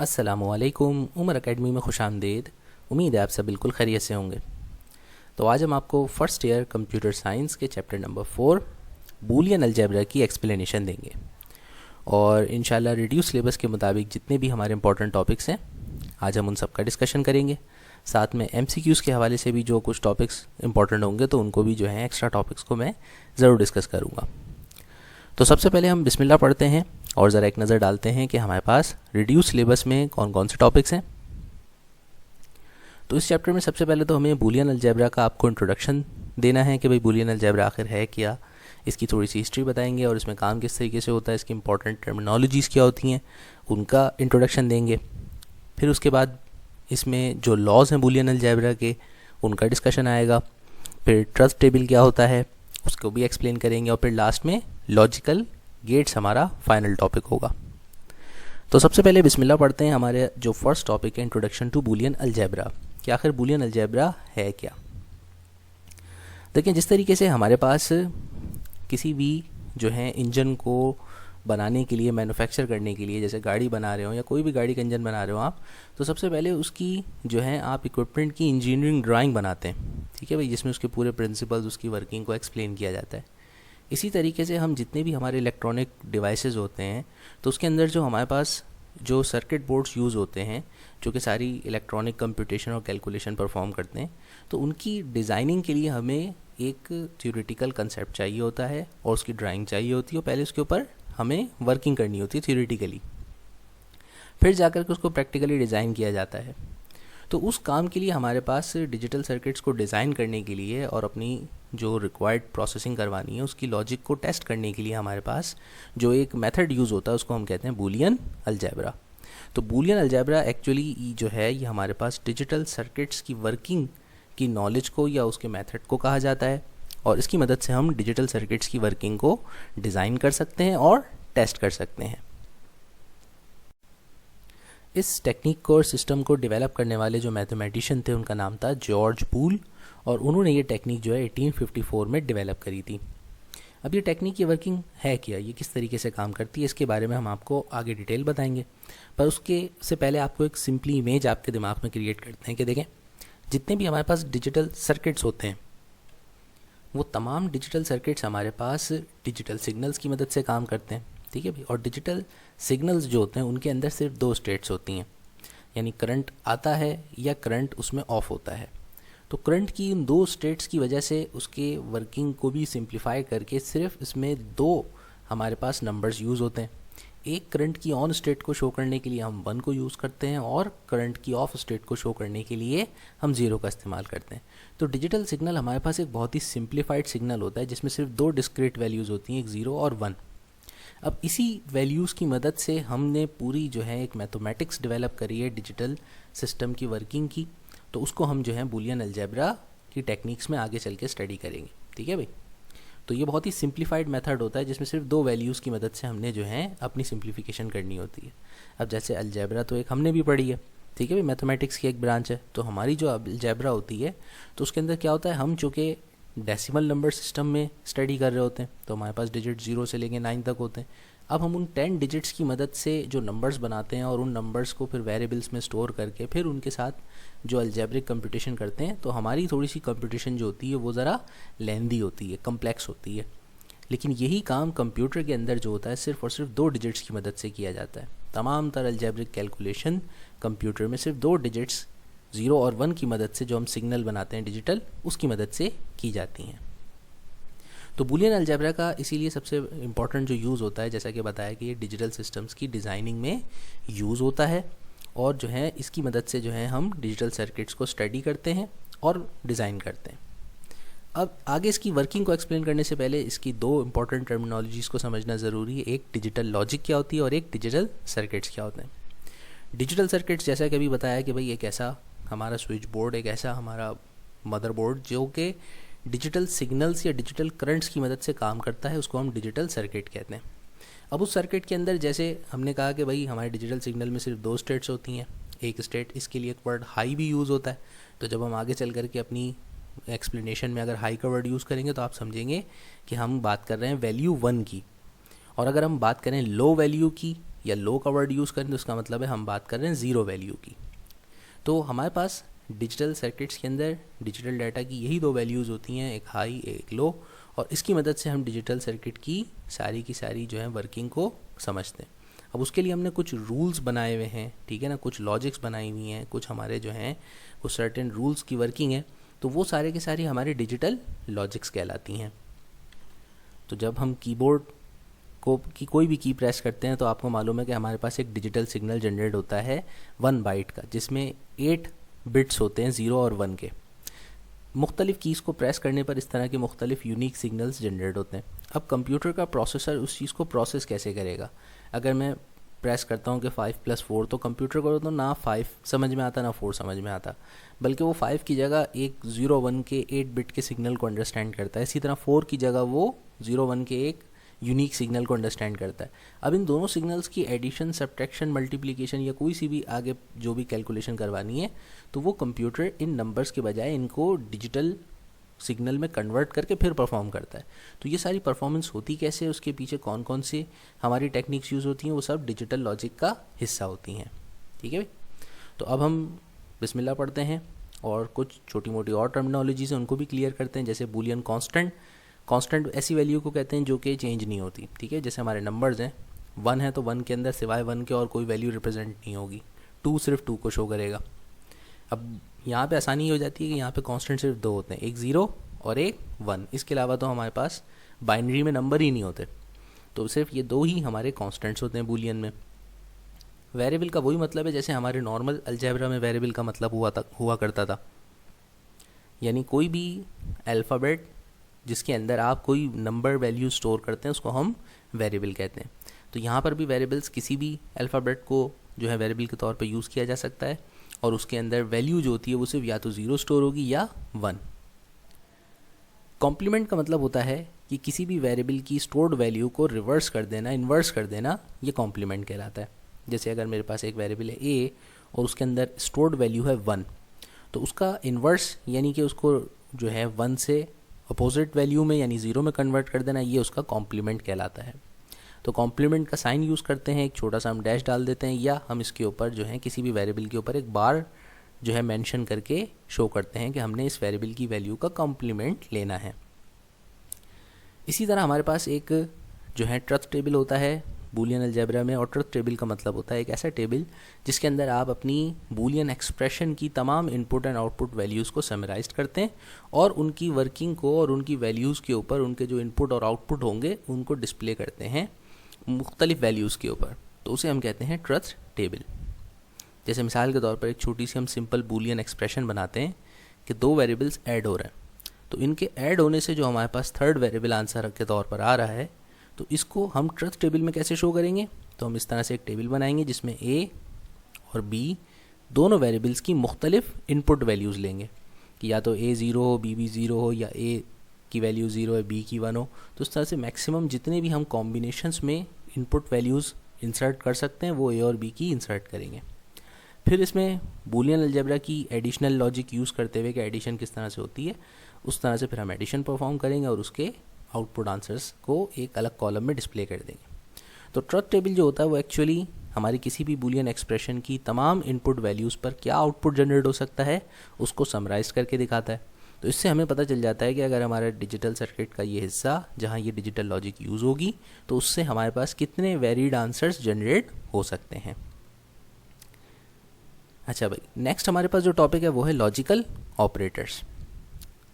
अस्सलामुअलैकुम। उमर एकेडमी में खुशामदीद। उम्मीद है आप सब बिल्कुल खैरियत से होंगे। तो आज हम आपको फ़र्स्ट ईयर कंप्यूटर साइंस के चैप्टर नंबर 4 बूलियन अलजेब्रा की एक्सप्लेनेशन देंगे और इंशाल्लाह रिड्यूस सिलेबस के मुताबिक जितने भी हमारे इंपॉर्टेंट टॉपिक्स हैं आज हम उन सब का डिस्कशन करेंगे। साथ में MCQs के हवाले से भी जो कुछ टॉपिक्स इंपॉर्टेंट होंगे तो उनको भी जो है एक्स्ट्रा टॉपिक्स को मैं ज़रूर डिस्कस करूँगा। तो सबसे पहले हम बिस्मिल्लाह पढ़ते हैं और ज़रा एक नज़र डालते हैं कि हमारे पास रिड्यूस सिलेबस में कौन कौन से टॉपिक्स हैं। तो इस चैप्टर में सबसे पहले तो हमें बूलियन अलजेब्रा का आपको इंट्रोडक्शन देना है कि भाई बूलियन अलजेब्रा आखिर है क्या, इसकी थोड़ी सी हिस्ट्री बताएंगे और इसमें काम किस तरीके से होता है, इसकी इंपॉर्टेंट टर्मिनोलॉजीज़ क्या होती हैं उनका इंट्रोडक्शन देंगे। फिर उसके बाद इसमें जो लॉज हैं बूलियन अलजेब्रा के उनका डिस्कशन आएगा। फिर ट्रस्ट टेबल क्या होता है उसको भी एक्सप्लेन करेंगे और फिर लास्ट में लॉजिकल गेट्स हमारा फाइनल टॉपिक होगा। तो सबसे पहले बिस्मिल्लाह पढ़ते हैं। हमारे जो फर्स्ट टॉपिक है इंट्रोडक्शन टू बूलियन अलजेब्रा, कि आखिर बूलियन अलजेब्रा है क्या। देखिए, जिस तरीके से हमारे पास किसी भी जो है इंजन को बनाने के लिए, मैन्युफैक्चर करने के लिए, जैसे गाड़ी बना रहे हो या कोई भी गाड़ी का इंजन बना रहे हो आप, तो सबसे पहले उसकी जो है आप इक्विपमेंट की इंजीनियरिंग ड्राइंग बनाते हैं, ठीक है भाई, जिसमें उसके पूरे प्रिंसिपल्स, उसकी वर्किंग को एक्सप्लेन किया जाता है। इसी तरीके से हम जितने भी हमारे इलेक्ट्रॉनिक डिवाइसेस होते हैं तो उसके अंदर जो हमारे पास जो सर्किट बोर्ड्स यूज़ होते हैं जो कि सारी इलेक्ट्रॉनिक कंप्यूटेशन और कैलकुलेशन परफॉर्म करते हैं, तो उनकी डिज़ाइनिंग के लिए हमें एक थ्योरेटिकल कंसेप्ट चाहिए होता है और उसकी ड्राइंग चाहिए होती है। पहले उसके ऊपर हमें वर्किंग करनी होती है थ्योरेटिकली, फिर जाकर के उसको प्रैक्टिकली डिज़ाइन किया जाता है। तो उस काम के लिए हमारे पास डिजिटल सर्किट्स को डिज़ाइन करने के लिए और अपनी जो रिक्वायर्ड प्रोसेसिंग करवानी है उसकी लॉजिक को टेस्ट करने के लिए हमारे पास जो एक मेथड यूज़ होता है उसको हम कहते हैं बूलियन अलजेब्रा। तो बूलियन अलजेब्रा एक्चुअली जो है ये हमारे पास डिजिटल सर्किट्स की वर्किंग की नॉलेज को या उसके मेथड को कहा जाता है और इसकी मदद से हम डिजिटल सर्किट्स की वर्किंग को डिज़ाइन कर सकते हैं और टेस्ट कर सकते हैं। इस टेक्निक को और सिस्टम को डेवलप करने वाले जो मैथमेटिशियन थे उनका नाम था जॉर्ज बूल और उन्होंने ये टेक्निक जो है 1854 में डेवलप करी थी। अब ये टेक्निक की वर्किंग है क्या, ये किस तरीके से काम करती है, इसके बारे में हम आपको आगे डिटेल बताएंगे। पर उसके से पहले आपको एक सिंपली इमेज आपके दिमाग में क्रिएट करते हैं कि देखें, जितने भी हमारे पास डिजिटल सर्किट्स होते हैं वो तमाम डिजिटल सर्किट्स हमारे पास डिजिटल सिग्नल्स की मदद से काम करते हैं, ठीक है भाई। और डिजिटल सिग्नल्स जो होते हैं उनके अंदर सिर्फ दो स्टेट्स होती हैं, यानी करंट आता है या करंट उसमें ऑफ होता है। तो करंट की उन दो स्टेट्स की वजह से उसके वर्किंग को भी सिंप्लीफाई करके सिर्फ इसमें दो हमारे पास नंबर्स यूज़ होते हैं। एक करंट की ऑन स्टेट को शो करने के लिए हम 1 को यूज़ करते हैं और करंट की ऑफ स्टेट को शो करने के लिए हम 0 का इस्तेमाल करते हैं। तो डिजिटल सिग्नल हमारे पास एक बहुत ही सिंप्लीफाइड सिग्नल होता है जिसमें सिर्फ दो डिस्क्रीट वैल्यूज़ होती हैं, एक 0 और 1। अब इसी वैल्यूज़ की मदद से हमने पूरी जो है एक मैथमेटिक्स डेवलप करी है डिजिटल सिस्टम की वर्किंग की, तो उसको हम जो है बूलियन अलजेब्रा की टेक्निक्स में आगे चल के स्टडी करेंगे, ठीक है भाई। तो ये बहुत ही सिंप्लीफाइड मेथड होता है जिसमें सिर्फ दो वैल्यूज़ की मदद से हमने जो है अपनी सिंप्लीफिकेशन करनी होती है। अब जैसे अलजेब्रा तो एक हमने भी पढ़ी है, ठीक है भाई, मैथमेटिक्स की एक ब्रांच है। तो हमारी जो अलजेब्रा होती है तो उसके अंदर क्या होता है, हम चूँकि डेसिमल नंबर सिस्टम में स्टडी कर रहे होते हैं तो हमारे पास डिजिट 0 से लेके 9 तक होते हैं। अब हम उन 10 डिजिट्स की मदद से जो नंबर्स बनाते हैं और उन नंबर्स को फिर वेरिएबल्स में स्टोर करके फिर उनके साथ जो अलजेब्रिक कंप्यूटेशन करते हैं, तो हमारी थोड़ी सी कंप्यूटेशन जो होती है वो ज़रा लेंदी होती है, कम्प्लेक्स होती है। लेकिन यही काम कंप्यूटर के अंदर जो होता है सिर्फ और सिर्फ दो डिजिट्स की मदद से किया जाता है। तमाम तरह अलजेब्रिक कैलकुलेशन कंप्यूटर में सिर्फ दो डिजिट्स 0 और 1 की मदद से जो हम सिग्नल बनाते हैं डिजिटल, उसकी मदद से की जाती हैं। तो बूलियन अलजेब्रा का इसीलिए सबसे इम्पॉर्टेंट जो यूज़ होता है, जैसा कि बताया कि ये डिजिटल सिस्टम्स की डिज़ाइनिंग में यूज़ होता है और जो है इसकी मदद से जो है हम डिजिटल सर्किट्स को स्टडी करते हैं और डिज़ाइन करते हैं। अब आगे इसकी वर्किंग को एक्सप्लेन करने से पहले इसकी दो इंपॉर्टेंट टर्मिनोलॉजीज़ को समझना ज़रूरी है। एक डिजिटल लॉजिक क्या होती है और एक डिजिटल सर्किट्स क्या होते हैं। डिजिटल सर्किट्स जैसा कि अभी बताया कि भाई एक ऐसा हमारा स्विच बोर्ड, एक ऐसा हमारा मदरबोर्ड जो कि डिजिटल सिग्नल्स या डिजिटल करंट्स की मदद से काम करता है, उसको हम डिजिटल सर्किट कहते हैं। अब उस सर्किट के अंदर जैसे हमने कहा कि भाई हमारे डिजिटल सिग्नल में सिर्फ दो स्टेट्स होती हैं, एक स्टेट, इसके लिए एक वर्ड हाई भी यूज़ होता है। तो जब हम आगे चल करके अपनी एक्सप्लेनेशन में अगर हाई का वर्ड यूज़ करेंगे तो आप समझेंगे कि हम बात कर रहे हैं वैल्यू 1 की। और अगर हम बात करें लो वैल्यू की या लो का वर्ड यूज़ करें तो इसका मतलब है हम बात कर रहे हैं ज़ीरो वैल्यू की। तो हमारे पास डिजिटल सर्किट्स के अंदर डिजिटल डाटा की यही दो वैल्यूज़ होती हैं, एक हाई एक लो, और इसकी मदद से हम डिजिटल सर्किट की सारी जो है वर्किंग को समझते हैं। अब उसके लिए हमने कुछ रूल्स बनाए हुए हैं, ठीक है ना, कुछ लॉजिक्स बनाई हुई हैं, कुछ हमारे जो हैं कुछ सर्टेन रूल्स की वर्किंग है, तो वो सारे के सारी हमारी डिजिटल लॉजिक्स कहलाती हैं। तो जब हम कीबोर्ड की कोई भी की प्रेस करते हैं तो आपको मालूम है कि हमारे पास एक डिजिटल सिग्नल जनरेट होता है 1 बाइट का, जिसमें 8 बिट्स होते हैं 0 और 1 के। मुख्तलिफ़ कीज़ को प्रेस करने पर इस तरह के मुख्तलिफ यूनिक सिग्नल्स जनरेट होते हैं। अब कंप्यूटर का प्रोसेसर उस चीज़ को प्रोसेस कैसे करेगा? अगर मैं प्रेस करता हूँ कि 5+4, तो कंप्यूटर को तो ना 5 समझ में आता ना 4 समझ में आता, बल्कि वो 5 की जगह एक 0-1 के 8 बिट के सिग्नल को अंडरस्टैंड करता है। इसी तरह 4 की जगह वो 0-1 के एक यूनिक सिग्नल को अंडरस्टैंड करता है। अब इन दोनों सिग्नल्स की एडिशन, सब्ट्रैक्शन, मल्टीप्लिकेशन या कोई सी भी आगे जो भी कैलकुलेशन करवानी है, तो वो कंप्यूटर इन नंबर्स के बजाय इनको डिजिटल सिग्नल में कन्वर्ट करके फिर परफॉर्म करता है। तो ये सारी परफॉर्मेंस होती कैसे, उसके पीछे कौन कौन सी हमारी टेक्निक्स यूज़ होती हैं, वो सब डिजिटल लॉजिक का हिस्सा होती हैं। ठीक है भाई, तो अब हम बिस्मिल्लाह पढ़ते हैं और कुछ छोटी मोटी और टर्मिनोलॉजीज हैं उनको भी क्लियर करते हैं। जैसे बूलियन कांस्टेंट, कांस्टेंट ऐसी वैल्यू को कहते हैं जो कि चेंज नहीं होती। ठीक है, जैसे हमारे नंबर्स हैं, 1 है तो 1 के अंदर सिवाय 1 के और कोई वैल्यू रिप्रेजेंट नहीं होगी। 2 सिर्फ 2 को शो करेगा। अब यहाँ पे आसानी हो जाती है कि यहाँ पे कांस्टेंट सिर्फ 2 होते हैं, एक 0 और एक 1। इसके अलावा तो हमारे पास बाइनरी में नंबर ही नहीं होते, तो सिर्फ ये 2 ही हमारे कांस्टेंट्स होते हैं बूलियन में। वेरिएबल का वही मतलब है जैसे हमारे नॉर्मल अलजेब्रा में वेरिएबल का मतलब हुआ करता था, यानी कोई भी अल्फ़ाबेट जिसके अंदर आप कोई नंबर वैल्यू स्टोर करते हैं उसको हम वेरिएबल कहते हैं। तो यहाँ पर भी वेरिएबल्स किसी भी अल्फ़ाबेट को जो है वेरिएबल के तौर पे यूज़ किया जा सकता है, और उसके अंदर वैल्यू जो होती है वो सिर्फ या तो 0 स्टोर होगी या 1। कॉम्प्लीमेंट का मतलब होता है कि किसी भी वेरिएबल की स्टोर्ड वैल्यू को रिवर्स कर देना, इन्वर्स कर देना, ये कॉम्प्लीमेंट कहलाता है। जैसे अगर मेरे पास एक वेरिएबल है a और उसके अंदर स्टोर्ड वैल्यू है 1, तो उसका इन्वर्स यानी कि उसको जो है 1 से अपोजिट वैल्यू में यानी 0 में कन्वर्ट कर देना, ये उसका कॉम्प्लीमेंट कहलाता है। तो कॉम्प्लीमेंट का साइन यूज़ करते हैं, एक छोटा सा हम डैश डाल देते हैं, या हम इसके ऊपर जो है किसी भी वेरिएबल के ऊपर एक बार जो है मेंशन करके शो करते हैं कि हमने इस वेरिएबल की वैल्यू का कॉम्प्लीमेंट लेना है। इसी तरह हमारे पास एक जो है ट्रुथ टेबल होता है बूलियन अलजेब्रा में, और ट्रुथ टेबल का मतलब होता है एक ऐसा टेबल जिसके अंदर आप अपनी बूलियन एक्सप्रेशन की तमाम इनपुट एंड आउटपुट वैल्यूज़ को समराइज करते हैं और उनकी वर्किंग को और उनकी वैल्यूज़ के ऊपर उनके जो इनपुट और आउटपुट होंगे उनको डिस्प्ले करते हैं मुख्तलिफ वैल्यूज़ के ऊपर, तो उसे हम कहते हैं ट्रुथ टेबल। जैसे मिसाल के तौर पर एक छोटी सी हम सिंपल बूलियन एक्सप्रेशन बनाते हैं कि 2 वेरिएबल्स ऐड हो रहे हैं, तो इनके ऐड होने से जो हमारे पास थर्ड वेरिएबल आंसर के तौर पर आ रहा है, तो इसको हम ट्रुथ टेबल में कैसे शो करेंगे? तो हम इस तरह से एक टेबल बनाएंगे जिसमें a और b दोनों वेरिएबल्स की मुख्तलिफ इनपुट वैल्यूज़ लेंगे कि या तो a 0 हो, b भी 0 हो, या a की वैल्यू 0 है, b की 1 हो। तो इस तरह से मैक्सिमम जितने भी हम कॉम्बिनेशंस में इनपुट वैल्यूज़ इंसर्ट कर सकते हैं वो a और b की इंसर्ट करेंगे। फिर इसमें बूलियन अलजेब्रा की एडिशनल लॉजिक यूज़ करते हुए कि एडिशन किस तरह से होती है, उस तरह से फिर हम एडिशन परफॉर्म करेंगे और उसके आउटपुट आंसर्स को एक अलग कॉलम में डिस्प्ले कर देंगे। तो ट्रुथ टेबल जो होता है वो एक्चुअली हमारी किसी भी बूलियन एक्सप्रेशन की तमाम इनपुट वैल्यूज़ पर क्या आउटपुट जनरेट हो सकता है उसको समराइज़ करके दिखाता है। तो इससे हमें पता चल जाता है कि अगर हमारा डिजिटल सर्किट का ये हिस्सा जहाँ ये डिजिटल लॉजिक यूज़ होगी तो उससे हमारे पास कितने वेरीड आंसर्स जनरेट हो सकते हैं। अच्छा भाई, नेक्स्ट हमारे पास जो टॉपिक है वो है लॉजिकल ऑपरेटर्स।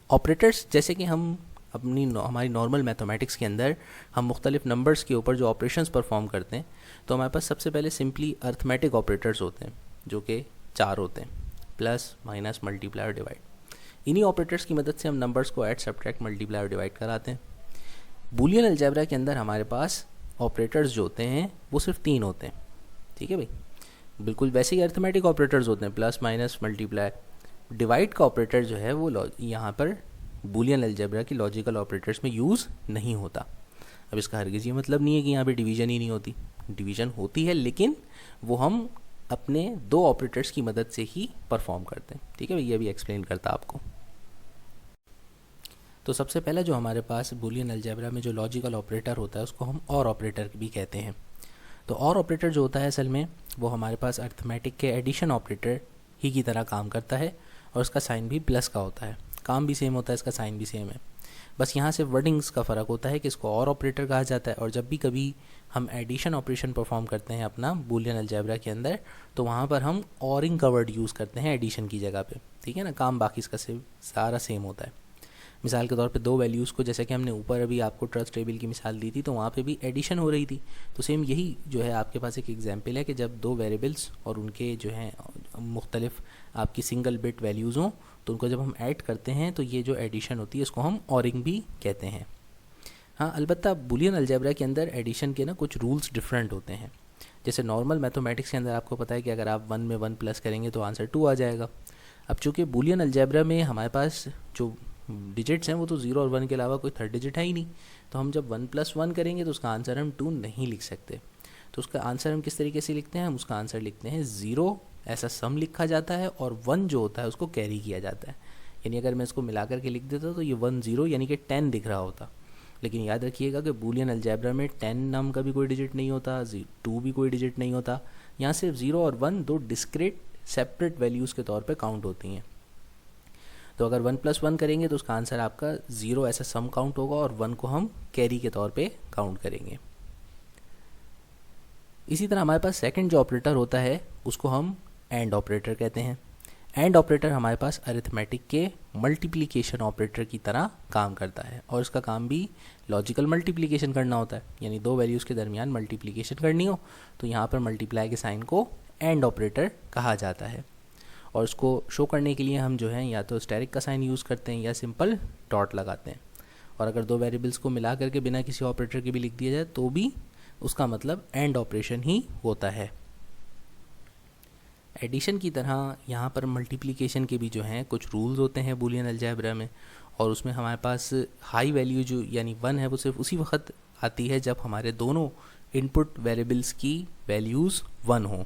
ऑपरेटर्स जैसे कि हम हमारी नॉर्मल मैथमेटिक्स के अंदर हम मुख्तलिफ नंबर्स के ऊपर जो ऑपरेशंस परफॉर्म करते हैं, तो हमारे पास सबसे पहले सिंपली अर्थमेटिक ऑपरेटर्स होते हैं जो कि 4 होते हैं, प्लस, माइनस, मल्टीप्लाई और डिवाइड। इन्हीं ऑपरेटर्स की मदद से हम नंबर्स को ऐड, सब्ट्रैक्ट, मल्टीप्लाई और डिवाइड कराते हैं। बूलियन अलजेब्रा के अंदर हमारे पास ऑपरेटर्स जो होते हैं वो सिर्फ 3 होते हैं। ठीक है भाई, बिल्कुल वैसे ही अर्थमेटिक ऑपरेटर्स होते हैं, प्लस, माइनस, मल्टीप्लाई। डिवाइड का ऑपरेटर जो है वो यहाँ पर बूलियन अलजेब्रा की लॉजिकल ऑपरेटर्स में यूज़ नहीं होता। अब इसका हरगिज़ ये मतलब नहीं है कि यहाँ पे डिवीज़न ही नहीं होती, डिवीज़न होती है, लेकिन वो हम अपने 2 ऑपरेटर्स की मदद से ही परफॉर्म करते हैं। ठीक है भाई, ये भी एक्सप्लेन करता आपको। तो सबसे पहला जो हमारे पास बूलियन अलजेब्रा में जो लॉजिकल ऑपरेटर होता है उसको हम और ऑपरेटर भी कहते हैं। तो और ऑपरेटर जो होता है असल में वो हमारे पास अर्थमेटिक के एडिशन ऑपरेटर ही की तरह काम करता है और उसका साइन भी प्लस का होता है, काम भी सेम होता है, इसका साइन भी सेम है। बस यहाँ से वर्डिंग्स का फ़र्क होता है कि इसको और ऑपरेटर कहा जाता है, और जब भी कभी हम एडिशन ऑपरेशन परफॉर्म करते हैं अपना बूलियन अलजेब्रा के अंदर तो वहाँ पर हम ऑरिंग का वर्ड यूज़ करते हैं एडिशन की जगह पे, ठीक है ना। काम बाकी इसका सारा सेम होता है। मिसाल के तौर पे दो वैल्यूज़ को, जैसे कि हमने ऊपर अभी आपको ट्रस्ट टेबल की मिसाल दी थी, तो वहाँ पे भी एडिशन हो रही थी। तो सेम यही जो है आपके पास एक एग्जांपल है कि जब दो वेरिएबल्स और उनके जो हैं मुख्तलिफ आपकी सिंगल बिट वैल्यूज़ हों तो उनको जब हम ऐड करते हैं तो ये जो एडिशन होती है इसको हम ऑरिंग भी कहते हैं। हाँ, अलबत्ता बूलियन अलजेब्रा के अंदर एडिशन के ना कुछ रूल्स डिफरेंट होते हैं। जैसे नॉर्मल मैथमेटिक्स के अंदर आपको पता है कि अगर आप 1 में 1 प्लस करेंगे तो आंसर 2 आ जाएगा। अब चूँकि बूलियन अलजेब्रा में हमारे पास जो डिजिट्स हैं वो तो 0 और 1 के अलावा कोई थर्ड डिजिट है ही नहीं, तो हम जब 1 + 1 करेंगे तो उसका आंसर हम 2 नहीं लिख सकते। तो उसका आंसर हम किस तरीके से लिखते हैं, हम उसका आंसर लिखते हैं 0 ऐसा सम लिखा जाता है और 1 जो होता है उसको कैरी किया जाता है। यानी अगर मैं इसको मिला करके लिख देता तो ये 1 0 यानी कि 10 दिख रहा होता। लेकिन याद रखिएगा कि बूलियन अलजेब्रा में 10 नाम का भी कोई डिजिट नहीं होता, 2 भी कोई डिजिट नहीं होता। यहाँ सिर्फ 0 और 1 दो डिस्क्रीट सेपरेट वैल्यूज़ के तौर पे काउंट होती हैं। तो अगर 1 + 1 करेंगे तो उसका आंसर आपका 0 ऐसा सम काउंट होगा और 1 को हम कैरी के तौर पे काउंट करेंगे। इसी तरह हमारे पास सेकंड जो ऑपरेटर होता है उसको हम एंड ऑपरेटर कहते हैं। एंड ऑपरेटर हमारे पास अरिथमेटिक के मल्टीप्लिकेशन ऑपरेटर की तरह काम करता है और इसका काम भी लॉजिकल मल्टीप्लिकेशन करना होता है, यानी दो वैल्यूज़ के दरमियान मल्टीप्लिकेशन करनी हो तो यहाँ पर मल्टीप्लाई के साइन को एंड ऑपरेटर कहा जाता है। और उसको शो करने के लिए हम जो है या तो स्टेरिक का साइन यूज़ करते हैं या सिंपल डॉट लगाते हैं। और अगर दो वेरिएबल्स को मिला करके बिना किसी ऑपरेटर के भी लिख दिया जाए तो भी उसका मतलब एंड ऑपरेशन ही होता है। एडिशन की तरह यहाँ पर मल्टीप्लिकेशन के भी जो हैं कुछ रूल्स होते हैं बूलियन अलजेब्रा में, और उसमें हमारे पास हाई वैल्यू जो यानी 1 है वो सिर्फ उसी वक्त आती है जब हमारे दोनों इनपुट वेरिएबल्स की वैल्यूज़ 1 हों,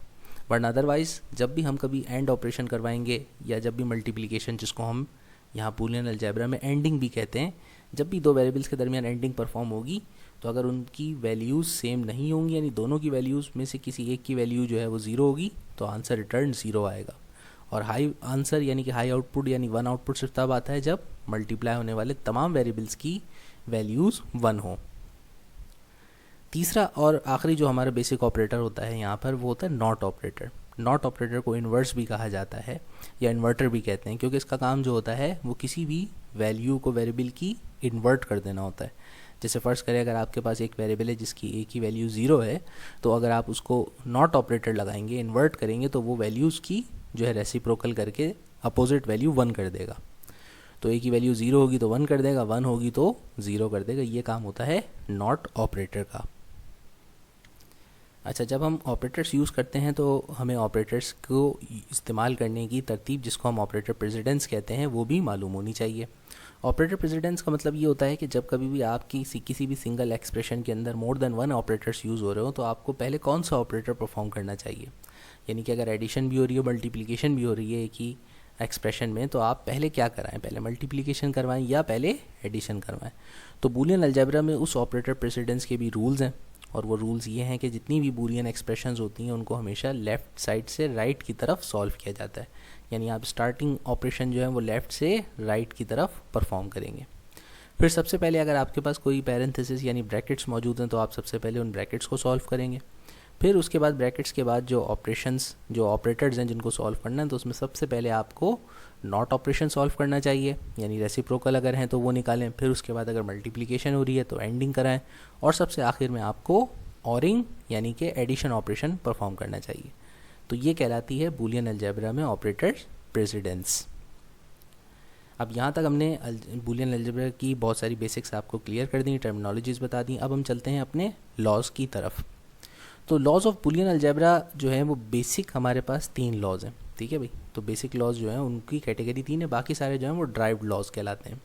वरना अदरवाइज़ जब भी हम कभी एंड ऑपरेशन करवाएंगे या जब भी मल्टीप्लिकेशन, जिसको हम यहाँ बूलियन अलजेब्रा में एंडिंग भी कहते हैं, जब भी दो वेरिएबल्स के दरमियान एंडिंग परफॉर्म होगी तो अगर उनकी वैल्यूज़ सेम नहीं होंगी यानी दोनों की वैल्यूज़ में से किसी एक की वैल्यू जो है वो 0 होगी तो आंसर रिटर्न 0 आएगा। और हाई आंसर यानी कि हाई आउटपुट यानी 1 आउटपुट सिर्फ तब आता है जब मल्टीप्लाई होने वाले तमाम वेरिएबल्स की वैल्यूज़ 1 हो। तीसरा और आखिरी जो हमारा बेसिक ऑपरेटर होता है यहाँ पर वो होता है नॉट ऑपरेटर। नॉट ऑपरेटर को इन्वर्स भी कहा जाता है या इन्वर्टर भी कहते हैं, क्योंकि इसका काम जो होता है वो किसी भी वैल्यू को वेरिएबल की इन्वर्ट कर देना होता है। जैसे फ़र्ज़ करें अगर आपके पास एक वेरिएबल है जिसकी एक ही वैल्यू 0 है, तो अगर आप उसको नॉट ऑपरेटर लगाएंगे, इन्वर्ट करेंगे, तो वो वैल्यूज़ की जो है रेसिप्रोकल करके अपोजिट वैल्यू 1 कर देगा। तो एक ही वैल्यू 0 होगी तो 1 कर देगा, 1 होगी तो 0 कर देगा। ये काम होता है नॉट ऑपरेटर का। अच्छा, जब हम ऑपरेटर्स यूज़ करते हैं तो हमें ऑपरेटर्स को इस्तेमाल करने की तरतीब, जिसको हम ऑपरेटर प्रेसिडेंस कहते हैं, वो भी मालूम होनी चाहिए। ऑपरेटर प्रेसिडेंस का मतलब ये होता है कि जब कभी भी आपकी किसी भी सिंगल एक्सप्रेशन के अंदर मोर देन 1 ऑपरेटर्स यूज़ हो रहे हो तो आपको पहले कौन सा ऑपरेटर परफॉर्म करना चाहिए। यानी कि अगर एडिशन भी हो रही है, मल्टीप्लिकेशन भी हो रही है एक ही एक्सप्रेशन में, तो आप पहले क्या कराएं, पहले मल्टीप्लिकेशन करवाएं या पहले एडिशन करवाएं। तो बूलियन अलजेब्रा में उस ऑपरेटर प्रेसिडेंस के भी रूल्स हैं, और वो रूल्स ये हैं कि जितनी भी बूलियन एक्सप्रेशंस होती हैं उनको हमेशा लेफ़्ट साइड से राइट की तरफ सॉल्व किया जाता है। यानी आप स्टार्टिंग ऑपरेशन जो है वो लेफ़्ट से राइट की तरफ परफॉर्म करेंगे। फिर सबसे पहले अगर आपके पास कोई पैरेंथेसिस यानी ब्रैकेट्स मौजूद हैं तो आप सबसे पहले उन ब्रैकेट्स को सॉल्व करेंगे। फिर उसके बाद ब्रैकेट्स के बाद जो ऑपरेटर्स हैं जिनको सॉल्व करना है, तो उसमें सबसे पहले आपको नॉट ऑपरेशन सॉल्व करना चाहिए, यानी रेसिप्रोकल अगर हैं तो वो निकालें। फिर उसके बाद अगर मल्टीप्लिकेशन हो रही है तो एंडिंग कराएं, और सबसे आखिर में आपको ऑरिंग यानी कि एडिशन ऑपरेशन परफॉर्म करना चाहिए। तो ये कहलाती है बूलियन अलजेब्रा में ऑपरेटर प्रेसिडेंस। अब यहाँ तक हमने बूलियन अलजेब्रा की बहुत सारी बेसिक्स आपको क्लियर कर दी, टर्मिनोलॉजीज़ बता दी। अब हम चलते हैं अपने लॉज़ की तरफ। तो लॉज ऑफ बूलियन अलजेब्रा जो है वो बेसिक हमारे पास 3 लॉज हैं, ठीक है भाई। तो बेसिक लॉज जो हैं उनकी कैटेगरी 3 है, बाकी सारे जो हैं वो ड्राइव्ड लॉज कहलाते हैं।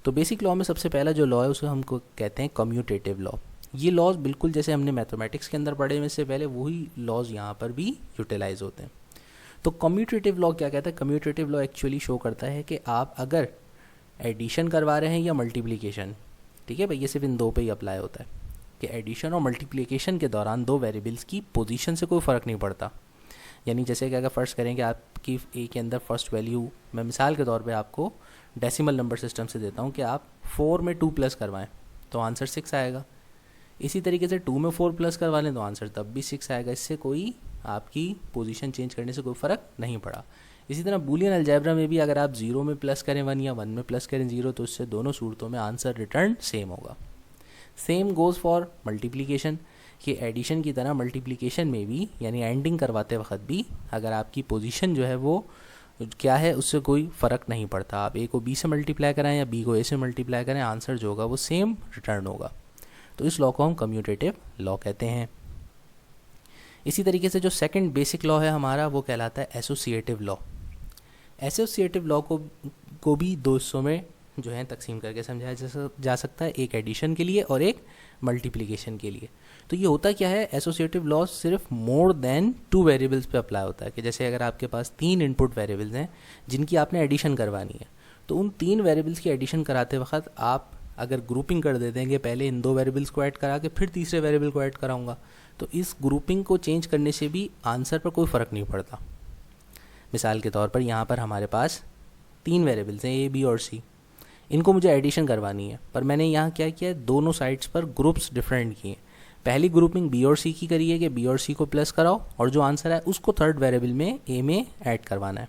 तो बेसिक लॉ में सबसे पहला जो लॉ है उसे हमको कहते हैं कम्यूटेटिव लॉ। ये लॉज बिल्कुल जैसे हमने मैथमेटिक्स के अंदर पढ़े में से पहले वही लॉज यहाँ पर भी यूटिलाइज होते हैं। तो कम्यूटेटिव लॉ क्या कहता है? कम्यूटेटिव लॉ एक्चुअली शो करता है कि आप अगर एडिशन करवा रहे हैं या मल्टीप्लिकेशन, ठीक है भाई, ये सिर्फ इन दो पे ही अप्लाई होता है। कि एडिशन और मल्टीप्लिकेशन के दौरान दो वेरिएबल्स की पोजीशन से कोई फ़र्क नहीं पड़ता। यानी जैसे कि अगर फ़र्ज़ करें कि आपकी ए के अंदर फर्स्ट वैल्यू, मैं मिसाल के तौर पे आपको डेसिमल नंबर सिस्टम से देता हूँ कि आप 4 में 2 प्लस करवाएं तो आंसर 6 आएगा। इसी तरीके से 2 में 4 प्लस करवा लें तो आंसर तब भी 6 आएगा। इससे कोई आपकी पोजीशन चेंज करने से कोई फ़र्क नहीं पड़ा। इसी तरह बूलियन अलजेब्रा में भी अगर आप 0 में प्लस करें 1 या 1 में प्लस करें 0 तो इससे दोनों सूरतों में आंसर रिटर्न सेम होगा। सेम गोज़ फॉर मल्टीप्लिकेशन, कि एडिशन की तरह मल्टीप्लिकेशन में भी यानी एंडिंग करवाते वक्त भी अगर आपकी पोजीशन जो है वो क्या है उससे कोई फ़र्क नहीं पड़ता। आप ए को बी से मल्टीप्लाई कराएं या बी को ए से मल्टीप्लाई करें, आंसर जो होगा वो सेम रिटर्न होगा। तो इस लॉ को हम कम्यूटेटिव लॉ कहते हैं। इसी तरीके से जो सेकंड बेसिक लॉ है हमारा वो कहलाता है एसोसिएटिव लॉ। एसोसिएटिव लॉ को भी दो हिस्सों में जो है तकसीम करके समझाया जा सकता है, एक एडिशन के लिए और एक मल्टीप्लिकेशन के लिए। तो ये होता क्या है, एसोसिएटिव लॉ सिर्फ मोर देन 2 वेरिएबल्स पे अप्लाई होता है। कि जैसे अगर आपके पास 3 इनपुट वेरिएबल्स हैं जिनकी आपने एडिशन करवानी है, तो उन 3 वेरिएबल्स की एडिशन कराते वक्त आप अगर ग्रुपिंग कर देते हैं कि पहले इन 2 वेरिएबल्स को ऐड करा के फिर तीसरे वेरिएबल को ऐड कराऊंगा, तो इस ग्रुपिंग को चेंज करने से भी आंसर पर कोई फ़र्क नहीं पड़ता। मिसाल के तौर पर यहाँ पर हमारे पास 3 वेरिएबल्स हैं ए, बी और सी। इनको मुझे एडिशन करवानी है, पर मैंने यहाँ क्या किया है, दोनों साइड्स पर ग्रुप्स डिफरेंट किए। पहली ग्रुपिंग बी और सी की करी है कि बी और सी को प्लस कराओ और जो आंसर है उसको थर्ड वेरिएबल में ए में ऐड करवाना है।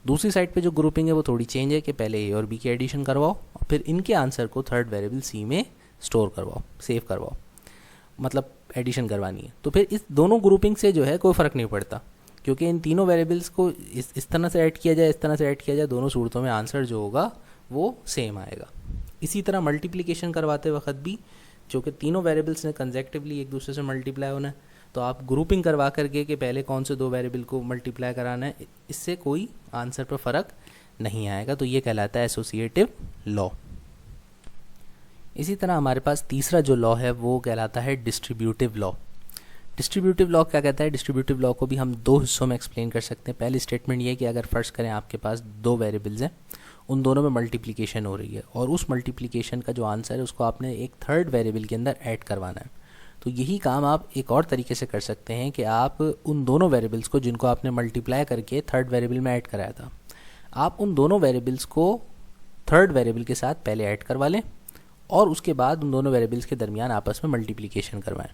दूसरी साइड पे जो ग्रुपिंग है वो थोड़ी चेंज है कि पहले ए और बी की एडिशन करवाओ और फिर इनके आंसर को थर्ड वेरिएबल सी में स्टोर करवाओ, सेव करवाओ, मतलब एडिशन करवानी है। तो फिर इस दोनों ग्रुपिंग से जो है कोई फ़र्क नहीं पड़ता, क्योंकि इन तीनों वेरिएबल्स को इस तरह से ऐड किया जाए, इस तरह से ऐड किया जाए, दोनों सूरतों में आंसर जो होगा वो सेम आएगा। इसी तरह मल्टीप्लिकेशन करवाते वक्त भी, जो कि तीनों वेरिएबल्स ने कंसेक्टिवली एक दूसरे से मल्टीप्लाई होना है, तो आप ग्रुपिंग करवा करके कि पहले कौन से 2 वेरिएबल को मल्टीप्लाई कराना है, इससे कोई आंसर पर फ़र्क नहीं आएगा। तो ये कहलाता है एसोसिएटिव लॉ। इसी तरह हमारे पास तीसरा जो लॉ है वो कहलाता है डिस्ट्रीब्यूटिव लॉ। डिस्ट्रीब्यूटिव लॉ क्या कहता है, डिस्ट्रीब्यूटिव लॉ को भी हम 2 हिस्सों में एक्सप्लेन कर सकते हैं। पहली स्टेटमेंट ये है कि अगर फ़र्ज़ करें आपके पास 2 वेरिएबल्स हैं, उन दोनों में मल्टीप्लिकेशन हो रही है और उस मल्टीप्लिकेशन का जो आंसर है उसको आपने एक थर्ड वेरिएबल के अंदर ऐड करवाना है। तो यही काम आप एक और तरीके से कर सकते हैं कि आप उन दोनों वेरिएबल्स को जिनको आपने मल्टीप्लाई करके थर्ड वेरिएबल में ऐड कराया था, आप उन दोनों वेरिएबल्स को थर्ड वेरिएबल के साथ पहले ऐड करवा लें और उसके बाद उन दोनों वेरिएबल्स के दरमियान आपस में मल्टीप्लिकेशन करवाएं।